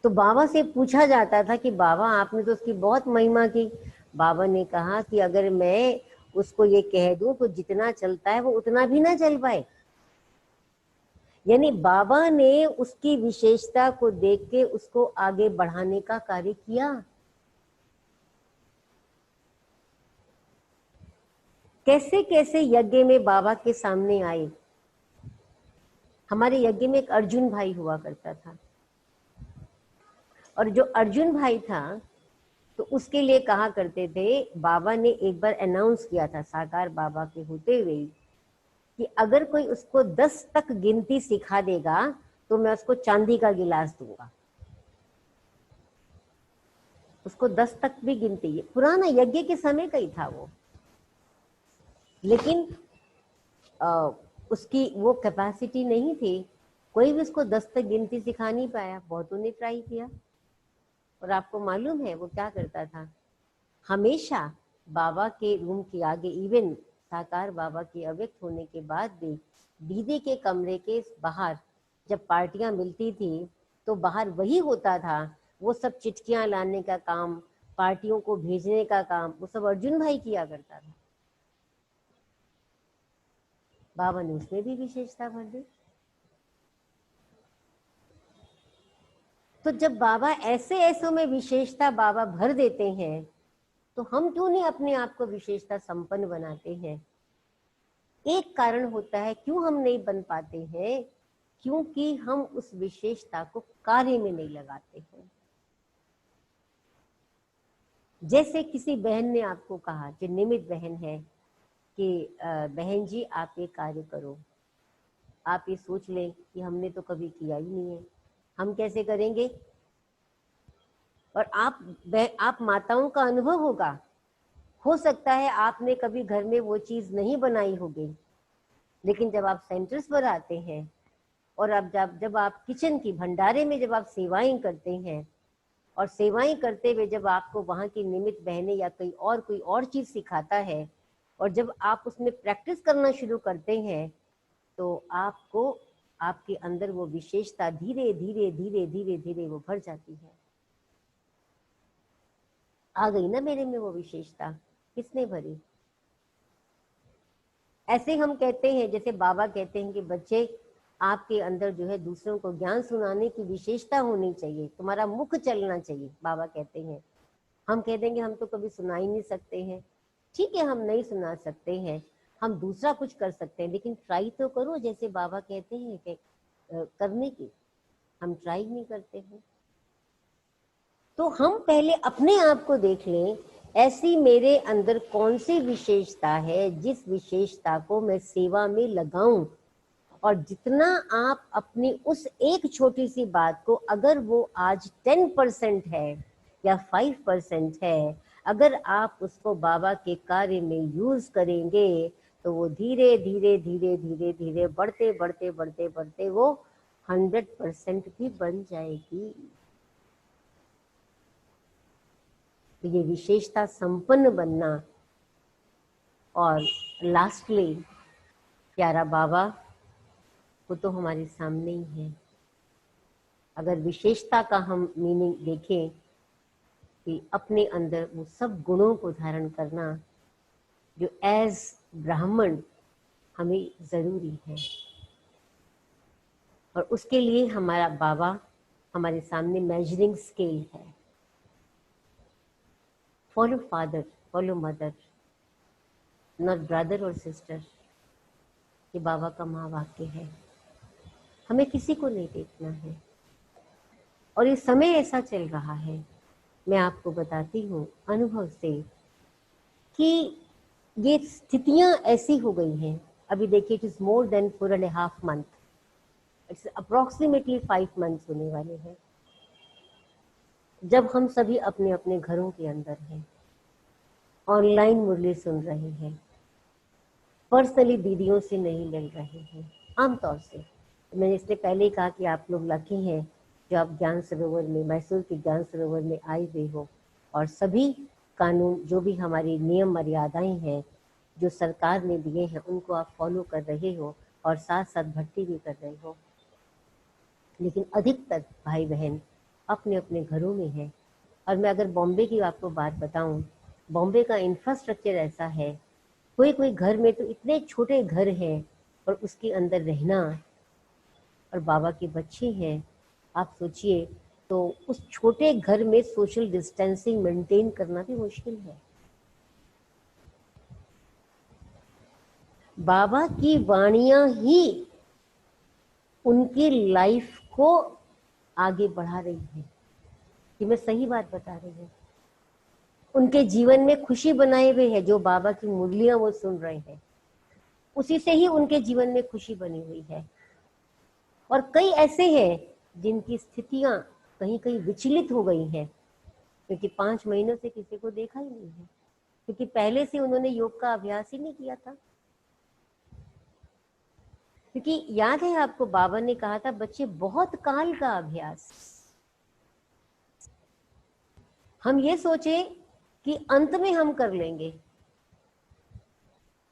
तो बाबा से पूछा जाता था कि बाबा आपने तो उसकी बहुत महिमा की। बाबा ने कहा कि अगर मैं उसको ये कह दूं तो जितना चलता है वो उतना भी ना चल पाए। यानी बाबा ने उसकी विशेषता को देख के उसको आगे बढ़ाने का कार्य किया। कैसे कैसे यज्ञ में बाबा के सामने आए। हमारे यज्ञ में एक अर्जुन भाई हुआ करता था। और जो अर्जुन भाई था तो उसके लिए कहा करते थे, बाबा ने एक बार अनाउंस किया था साकार बाबा के होते हुए कि अगर कोई उसको 10 तक गिनती सिखा देगा तो मैं उसको चांदी का गिलास दूंगा। उसको 10 तक भी गिनती, है पुराना यज्ञ के समय का ही था वो, लेकिन उसकी वो कैपेसिटी नहीं थी, कोई भी उसको 10 तक गिनती सिखा नहीं पाया। बहुतों ने ट्राई किया और आपको मालूम है वो क्या करता था, हमेशा बाबा के रूम के आगे, इवन साकार बाबा के अव्यक्त होने के बाद भी दीदी के कमरे के बाहर जब पार्टियां मिलती थी तो बाहर वही होता था। वो सब चिट्ठियां लाने का काम, पार्टियों को भेजने का काम, वो सब अर्जुन भाई किया करता था। बाबा ने उसमें भी विशेषता भर दी। तो जब बाबा ऐसे ऐसों में विशेषता बाबा भर देते हैं तो हम क्यों नहीं अपने आप को विशेषता संपन्न बनाते हैं? एक कारण होता है क्यों हम नहीं बन पाते हैं, क्योंकि हम उस विशेषता को कार्य में नहीं लगाते हैं। जैसे किसी बहन ने आपको कहा, जो निमित बहन है, कि बहन जी आप ये कार्य करो, आप ये सोच लें कि हमने तो कभी किया ही नहीं है, हम कैसे करेंगे? और आप माताओं का अनुभव होगा, हो सकता है आपने कभी घर में वो चीज नहीं बनाई होगी, लेकिन जब आप सेंटर्स पर आते हैं और अब जब आप किचन की भंडारे में जब आप सेवाएं करते हैं, और सेवाएं करते हुए जब आपको वहां की निमित्त बहनें या कोई और चीज सिखाता है, और जब आप उसमें प्रैक्टिस करना शुरू करते हैं तो आपको, आपके अंदर वो विशेषता धीरे धीरे धीरे धीरे धीरे वो भर जाती है। आ गई ना मेरे में वो विशेषता, किसने भरी? ऐसे हम कहते हैं, जैसे बाबा कहते हैं कि बच्चे आपके अंदर जो है दूसरों को ज्ञान सुनाने की विशेषता होनी चाहिए, तुम्हारा मुख चलना चाहिए, बाबा कहते हैं। हम कह देंगे हम तो कभी सुना ही नहीं सकते हैं। ठीक है, हम नहीं सुना सकते हैं, हम दूसरा कुछ कर सकते हैं, लेकिन ट्राई तो करो, जैसे बाबा कहते हैं कि करने की, हम ट्राई नहीं करते हैं। तो हम पहले अपने आप को देख लें, ऐसी मेरे अंदर कौन सी विशेषता है जिस विशेषता को मैं सेवा में लगाऊं। और जितना आप अपनी उस एक छोटी सी बात को, अगर वो आज 10% है या 5% है, अगर आप उसको बाबा के कार्य में यूज करेंगे तो वो धीरे धीरे धीरे धीरे धीरे बढ़ते बढ़ते बढ़ते बढ़ते वो 100% भी बन जाएगी। तो ये विशेषता संपन्न बनना। और लास्टली प्यारा बाबा वो तो हमारे सामने ही है। अगर विशेषता का हम मीनिंग देखें कि अपने अंदर वो सब गुणों को धारण करना जो एज ब्राह्मण हमें जरूरी है, और उसके लिए हमारा बाबा हमारे सामने मेजरिंग स्केल है। Follow father, follow mother, not brother और सिस्टर, ये बाबा का महावाक्य है। हमें किसी को नहीं देखना है। और ये समय ऐसा चल रहा है, मैं आपको बताती हूँ अनुभव से, कि ये स्थितियां ऐसी हो गई हैं। अभी देखिए, it is more than 4.5 months, it's approximately 5 months होने वाले हैं जब हम सभी अपने अपने घरों के अंदर हैं, ऑनलाइन मुरली सुन रहे हैं, पर्सनली दीदियों से नहीं मिल रहे हैं। आमतौर से मैंने इससे पहले ही कहा कि आप लोग लकी हैं जो आप ज्ञान सरोवर में, मैसूर के ज्ञान सरोवर में आए हुए हो, और सभी कानून, जो भी हमारी नियम मर्यादाएं हैं जो सरकार ने दिए हैं, उनको आप फॉलो कर रहे हो, और साथ साथ भक्ति भी कर रहे हो। लेकिन अधिकतर भाई बहन अपने अपने घरों में हैं। और मैं अगर बॉम्बे की आपको बात बताऊं, बॉम्बे का इंफ्रास्ट्रक्चर ऐसा है, कोई कोई घर में तो इतने छोटे घर हैं और उसके अंदर रहना, और बाबा के बच्चे हैं, आप सोचिए, तो उस छोटे घर में सोशल डिस्टेंसिंग मेंटेन करना भी मुश्किल है। बाबा की वाणियां ही उनकी लाइफ को आगे बढ़ा रही है। कि मैं सही बात बता रही हूँ? उनके जीवन में खुशी बनाए हुए है, जो बाबा की मुरलियां वो सुन रहे हैं, उसी से ही उनके जीवन में खुशी बनी हुई है। और कई ऐसे हैं जिनकी स्थितियां कहीं कहीं विचलित हो गई हैं, क्योंकि 5 महीनों से किसी को देखा ही नहीं है, क्योंकि पहले से उन्होंने योग का अभ्यास ही नहीं किया था। क्योंकि याद है आपको, बाबा ने कहा था बच्चे बहुत काल का अभ्यास। हम ये सोचे कि अंत में हम कर लेंगे।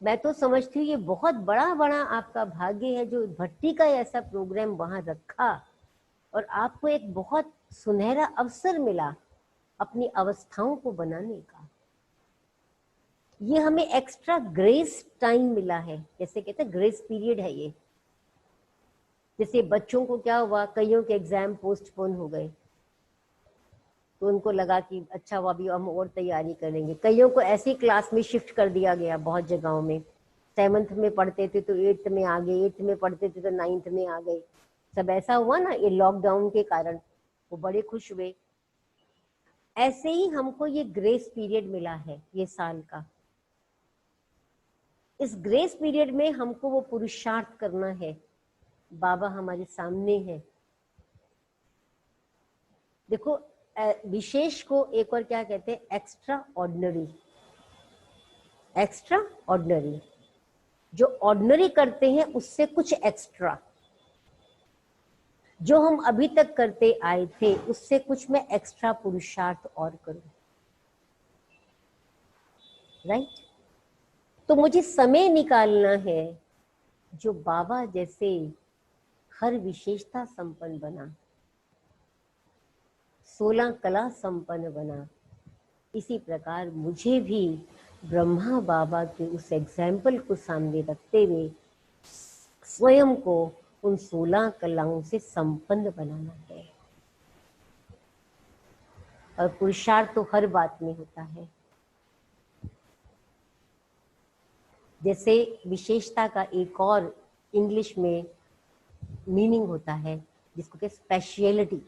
मैं तो समझती हूँ ये बहुत बड़ा बड़ा आपका भाग्य है जो भट्टी का ऐसा प्रोग्राम वहां रखा और आपको एक बहुत सुनहरा अवसर मिला अपनी अवस्थाओं को बनाने का। ये हमें एक्स्ट्रा ग्रेस टाइम मिला है, जैसे कहते हैं ग्रेस पीरियड है ये। जैसे बच्चों को क्या हुआ, कईयों के एग्जाम पोस्टपोन हो गए, तो उनको लगा कि अच्छा वो अभी हम और तैयारी करेंगे। कईयों को ऐसी क्लास में शिफ्ट कर दिया गया, बहुत जगहों में 7th में पढ़ते थे तो 8th में आ गए, 8th में पढ़ते थे तो 9th में आ गए। सब ऐसा हुआ ना ये लॉकडाउन के कारण, वो बड़े खुश हुए। ऐसे ही हमको ये ग्रेस पीरियड मिला है ये साल का। इस ग्रेस पीरियड में हमको वो पुरुषार्थ करना है। बाबा हमारे सामने है। देखो विशेष को एक और क्या कहते हैं, एक्स्ट्रा ऑर्डिनरी। एक्स्ट्रा ऑर्डिनरी, जो ऑर्डिनरी करते हैं उससे कुछ एक्स्ट्रा, जो हम अभी तक करते आए थे उससे कुछ मैं एक्स्ट्रा पुरुषार्थ और करूं। राइट? तो मुझे समय निकालना है जो बाबा जैसे हर विशेषता संपन्न बना, 16 कला संपन्न बना, इसी प्रकार मुझे भी ब्रह्मा बाबा के उस एग्जाम्पल को सामने रखते हुए स्वयं को उन 16 कलाओं से संपन्न बनाना है। और पुरुषार्थ तो हर बात में होता है। जैसे विशेषता का एक और इंग्लिश में मीनिंग होता है जिसको कहते स्पेशलिटी।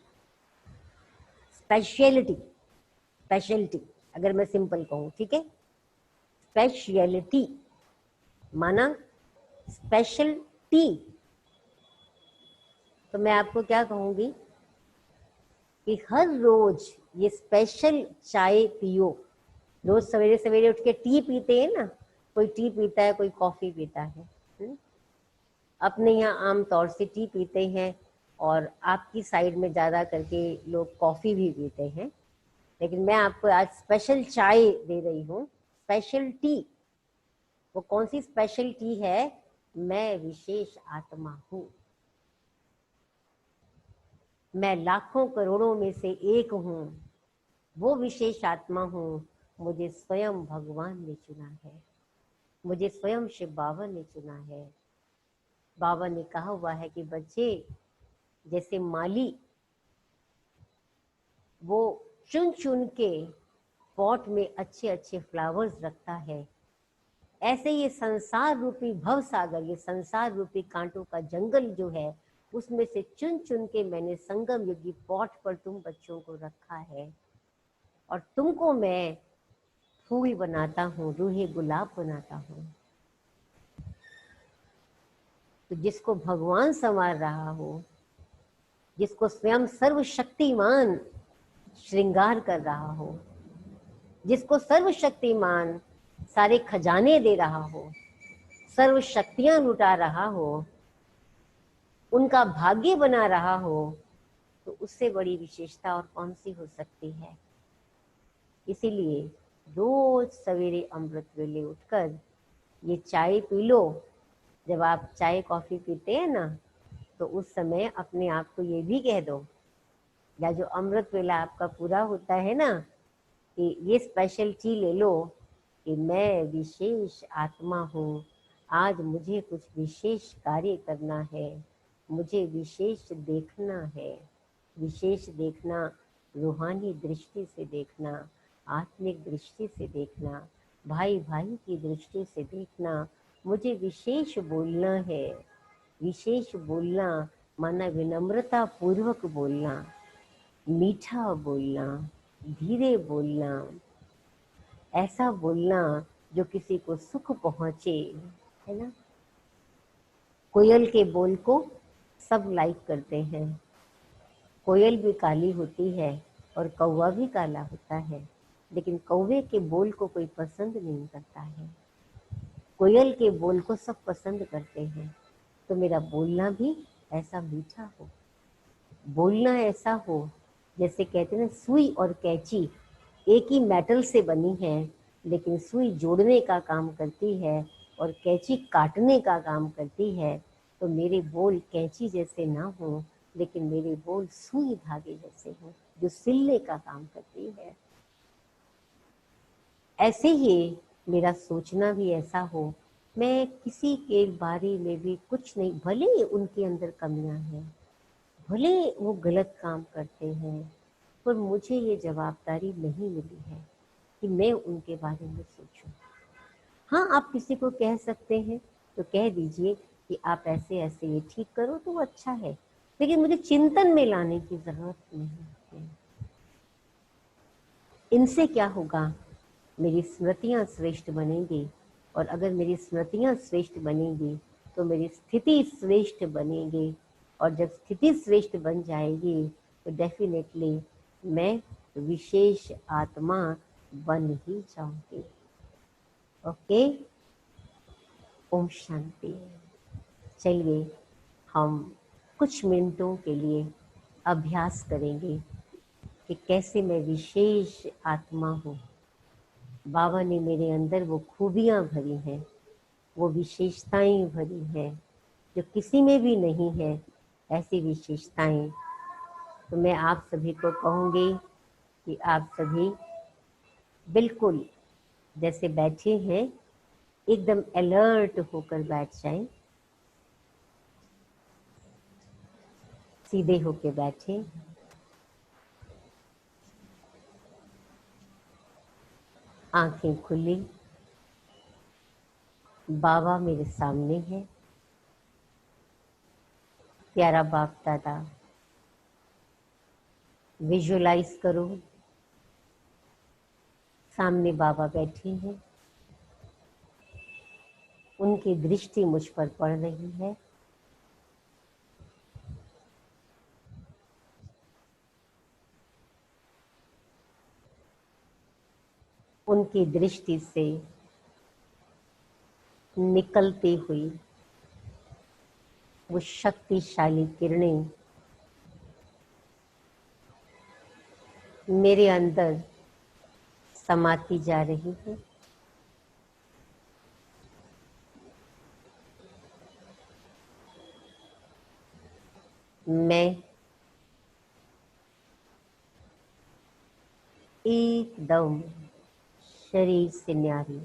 स्पेशलिटी, स्पेशलिटी अगर मैं सिंपल कहूं, ठीक है, स्पेशलिटी माना स्पेशल टी। तो मैं आपको क्या कहूंगी कि हर रोज ये स्पेशल चाय पियो। रोज सवेरे सवेरे उठ के टी पीते हैं ना, कोई टी पीता है, कोई कॉफी पीता है। अपने यहाँ आम तौर से टी पीते हैं और आपकी साइड में ज्यादा करके लोग कॉफी भी पीते हैं, लेकिन मैं आपको आज स्पेशल चाय दे रही हूँ, स्पेशल टी। वो कौन सी स्पेशल टी है? मैं विशेष आत्मा हूँ, मैं लाखों करोड़ों में से एक हूँ, वो विशेष आत्मा हूँ। मुझे स्वयं भगवान ने चुना है, मुझे स्वयं शिव बाबा ने चुना है। बाबा ने कहा हुआ है कि बच्चे, जैसे माली वो चुन चुन के पॉट में अच्छे अच्छे फ्लावर्स रखता है, ऐसे ये संसार रूपी भव सागर, ये संसार रूपी कांटों का जंगल जो है, उसमें से चुन चुन के मैंने संगम युगी पॉट पर तुम बच्चों को रखा है। और तुमको मैं फूल बनाता हूँ, रूहे गुलाब बनाता हूँ। तो जिसको भगवान संवार रहा हो, जिसको स्वयं सर्वशक्तिमान श्रृंगार कर रहा हो, जिसको सर्वशक्तिमान सारे खजाने दे रहा हो, सर्व शक्तियां लुटा रहा हो, उनका भाग्य बना रहा हो, तो उससे बड़ी विशेषता और कौन सी हो सकती है। इसीलिए रोज सवेरे अमृत वेले उठकर ये चाय पी लो। जब आप चाय कॉफी पीते हैं ना, तो उस समय अपने आप को ये भी कह दो, या जो अमृत वेला आपका पूरा होता है ना, कि ये स्पेशल टी ले लो कि मैं विशेष आत्मा हूँ, आज मुझे कुछ विशेष कार्य करना है, मुझे विशेष देखना है। विशेष देखना, रूहानी दृष्टि से देखना, आत्मिक दृष्टि से देखना, भाई भाई की दृष्टि से देखना। मुझे विशेष बोलना है। विशेष बोलना माना विनम्रता पूर्वक बोलना, मीठा बोलना, धीरे बोलना, ऐसा बोलना जो किसी को सुख पहुंचे, है ना। कोयल के बोल को सब लाइक करते हैं। कोयल भी काली होती है और कौवा भी काला होता है, लेकिन कौवे के बोल को कोई पसंद नहीं करता है। कोयल के बोल को सब पसंद करते हैं। तो मेरा बोलना भी ऐसा मीठा हो, बोलना ऐसा हो जैसे कहते हैं ना, सुई और कैंची एक ही मेटल से बनी है, लेकिन सुई जोड़ने का काम करती है और कैंची काटने का काम करती है। तो मेरे बोल कैंची जैसे ना हो, लेकिन मेरे बोल सुई धागे जैसे हो, जो सिलने का काम करती है। ऐसे ही मेरा सोचना भी ऐसा हो, मैं किसी के बारे में भी कुछ नहीं, भले उनके अंदर कमियां हैं, भले वो गलत काम करते हैं, पर मुझे ये जवाबदारी नहीं मिली है कि मैं उनके बारे में सोचूं। हाँ, आप किसी को कह सकते हैं तो कह दीजिए कि आप ऐसे ऐसे ये ठीक करो तो वो अच्छा है, लेकिन मुझे चिंतन में लाने की जरूरत नहीं है। इनसे क्या होगा, मेरी स्मृतियां श्रेष्ठ बनेंगी, और अगर मेरी स्मृतियां श्रेष्ठ बनेंगी तो मेरी स्थिति श्रेष्ठ बनेगी, और जब स्थिति श्रेष्ठ बन जाएगी तो डेफिनेटली मैं विशेष आत्मा बन ही जाऊंगी। ओके, ओम शांति। चलिए हम कुछ मिनटों के लिए अभ्यास करेंगे कि कैसे मैं विशेष आत्मा हूँ। बाबा ने मेरे अंदर वो खूबियाँ भरी हैं, वो विशेषताएं भरी हैं जो किसी में भी नहीं है, ऐसी विशेषताएं। तो मैं आप सभी को कहूँगी कि आप सभी बिल्कुल जैसे बैठे हैं एकदम अलर्ट होकर बैठ जाएं, सीधे होकर बैठे, आंखें खुली। बाबा मेरे सामने है, प्यारा बाप दादा। विजुअलाइज करो सामने बाबा बैठे हैं, उनकी दृष्टि मुझ पर पड़ रही है। उनकी दृष्टि से निकलती हुई वो शक्तिशाली किरणें मेरे अंदर समाती जा रही है। मैं एकदम शरीर से न्यारी,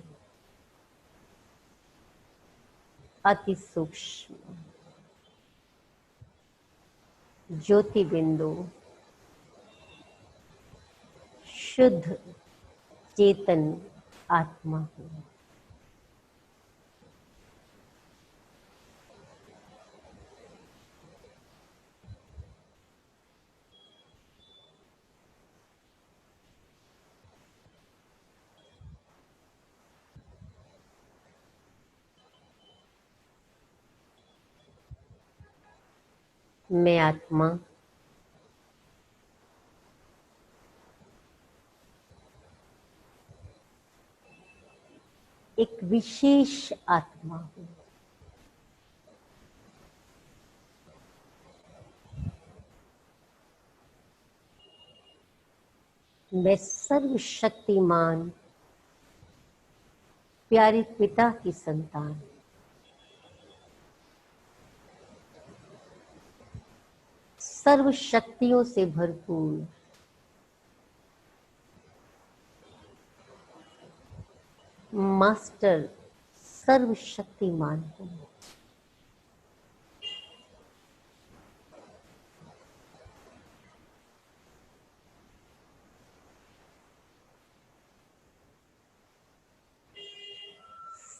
अति सूक्ष्म ज्योति बिंदु, शुद्ध चेतन आत्मा हूँ। मैं आत्मा एक विशेष आत्मा हूँ। मैं सर्वशक्तिमान प्यारे पिता की संतान, सर्व शक्तियों से भरपूर मास्टर सर्वशक्तिमान हूँ।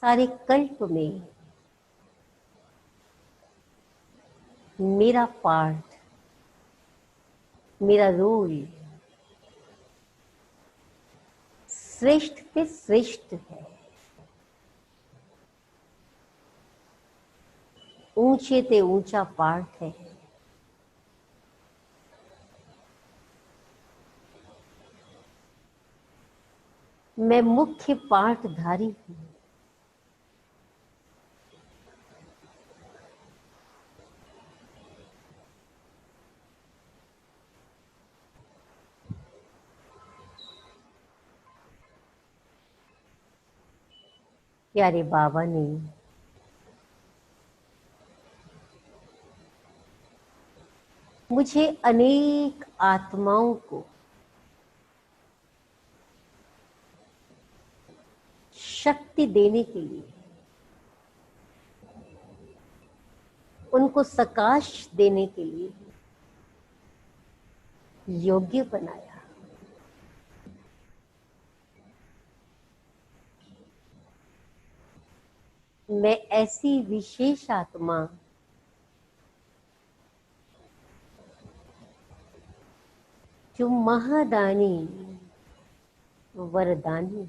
सारे कल्प में मेरा पार्ट मेरा रोल श्रेष्ठ पे श्रेष्ठ है, ऊंचे ते ऊंचा पाठ है। मैं मुख्य पाठधारी हूं। प्यारे बाबा ने मुझे अनेक आत्माओं को शक्ति देने के लिए, उनको सकाश देने के लिए योग्य बनाया। मैं ऐसी विशेष आत्मा जो महादानी वरदानी,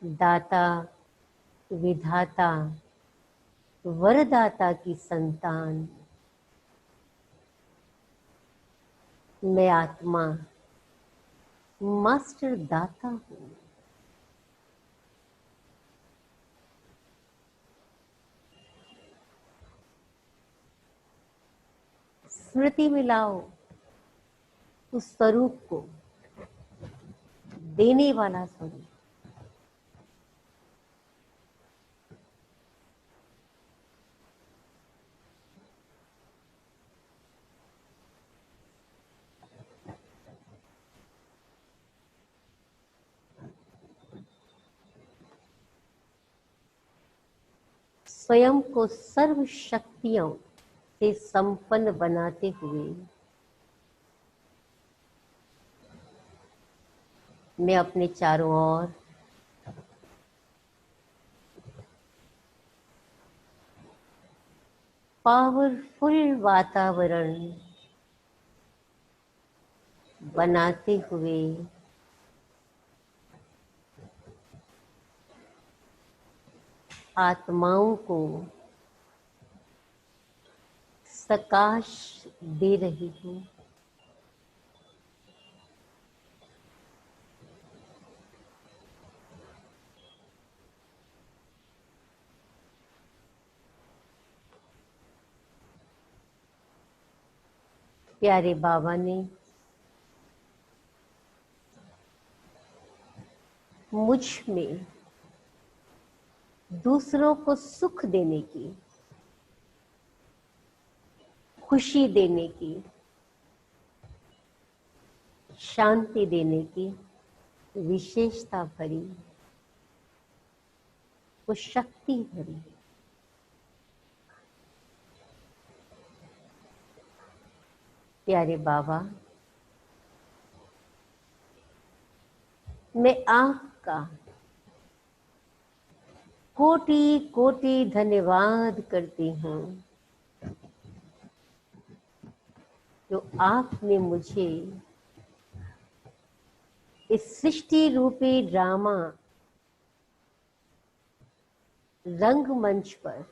दाता विधाता वरदाता की संतान। मैं आत्मा मास्टर दाता हूं। स्मृति में लाओ उस स्वरूप को, देने वाला स्वरूप। स्वयं को सर्व शक्तियों से संपन्न बनाते हुए मैं अपने चारों ओर पावरफुल वातावरण बनाते हुए आत्माओं को सकाश दे रही हूँ। प्यारे बाबा ने मुझ में दूसरों को सुख देने की, खुशी देने की, शांति देने की विशेषता भरी, वो शक्ति भरी। प्यारे बाबा, मैं आपका कोटि कोटि धन्यवाद करती हूँ जो आपने मुझे इस सृष्टि रूपी ड्रामा रंगमंच पर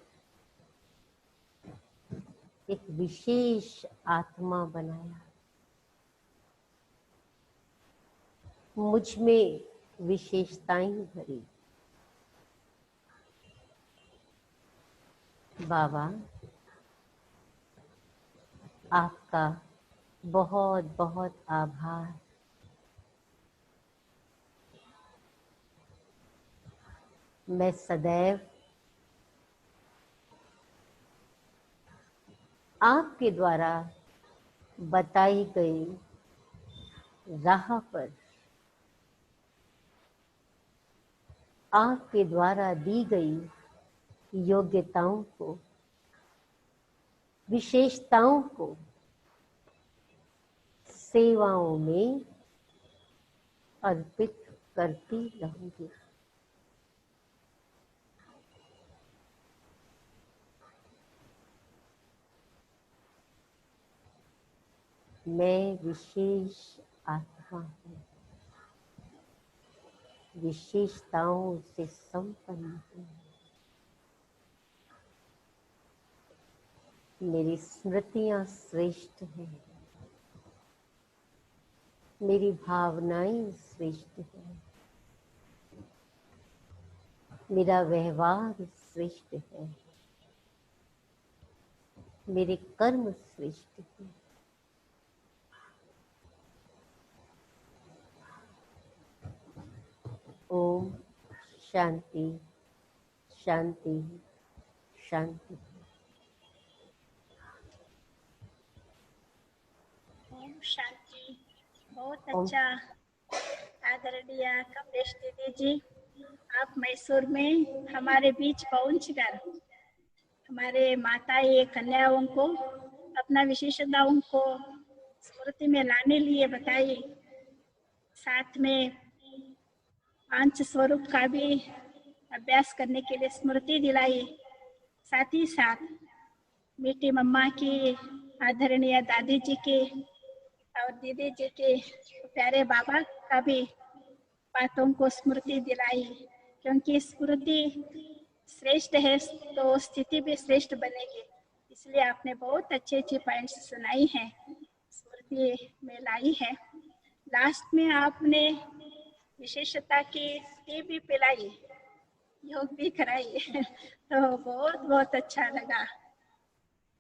एक विशेष आत्मा बनाया। मुझ में विशेषताएं भरी। बाबा, आपका बहुत बहुत आभार। मैं सदैव आपके द्वारा बताई गई राह पर, आपके द्वारा दी गई योग्यताओं को, विशेषताओं को सेवाओं में अर्पित करती रहूंगी। मैं विशेष आत्मा हूँ, विशेषताओं से संपन्न हूँ। मेरी स्मृतियाँ श्रेष्ठ हैं, मेरी भावनाएं श्रेष्ठ हैं, मेरा व्यवहार श्रेष्ठ है, मेरे कर्म श्रेष्ठ हैं। ओम शांति शांति शांति। ओम शांति। बहुत ओम अच्छा आदरणीय कमलेश दीदी जी, आप मैसूर में हमारे बीच पहुंचकर हमारे माताएं कन्याओं को अपना विशेषताओं को स्मृति में लाने लिए बताइए। साथ में पांच स्वरूप का भी अभ्यास करने के लिए स्मृति दिलाई। साथ ही साथ मीठी मम्मा की, आदरणीय दादी जी के और दीदी जी के प्यारे बाबा का भी बातों को स्मृति दिलाई, क्योंकि स्मृति श्रेष्ठ है तो स्थिति भी श्रेष्ठ बनेगी। इसलिए आपने बहुत अच्छी अच्छी पॉइंट्स सुनाई हैं, स्मृति में लाई है। लास्ट में आपने विशेषता की टी भी पिलाई, योग भी कराई तो बहुत बहुत अच्छा लगा।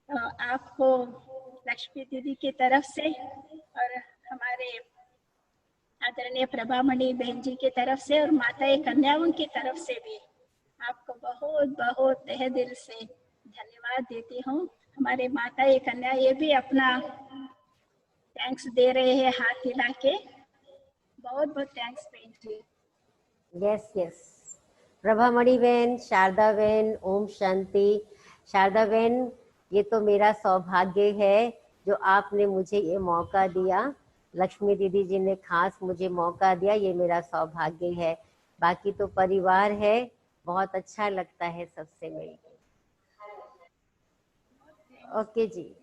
तो आपको लक्ष्मी दीदी की तरफ से और हमारे आदरणीय प्रभामणि बहन जी की तरफ से और माताएं कन्याओं की तरफ से भी आपको बहुत बहुत तहे दिल से धन्यवाद देती हूँ। हमारे माताएं कन्या ये भी अपना थैंक्स दे रहे हैं हाथ हिला के। बहुत बहुत थैंक्स बहन जी। Yes yes. प्रभामणि बहन, शारदा बहन, ओम शांति। शारदा बहन, ये तो मेरा सौभाग्य है जो आपने मुझे ये मौका दिया। लक्ष्मी दीदी जी ने खास मुझे मौका दिया, ये मेरा सौभाग्य है। बाकी तो परिवार है, बहुत अच्छा लगता है सबसे मिलकर। ओके जी।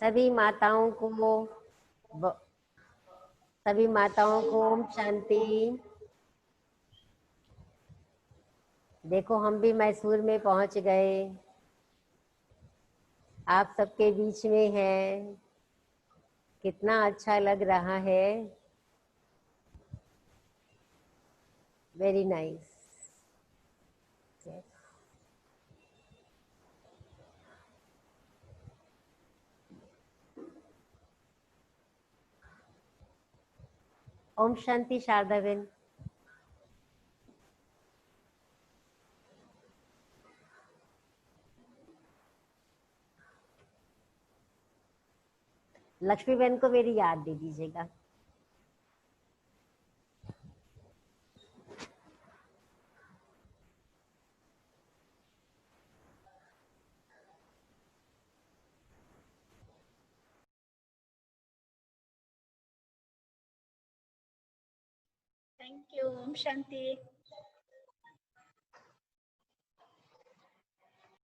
सभी माताओं को सभी माताओं को ओम शांति। देखो हम भी मैसूर में पहुंच गए, आप सबके बीच में हैं, कितना अच्छा लग रहा है। Very nice. ओम शांति शारदा बहन। लक्ष्मी बहन को मेरी याद दे दीजिएगा। Thank you. ओम शांति।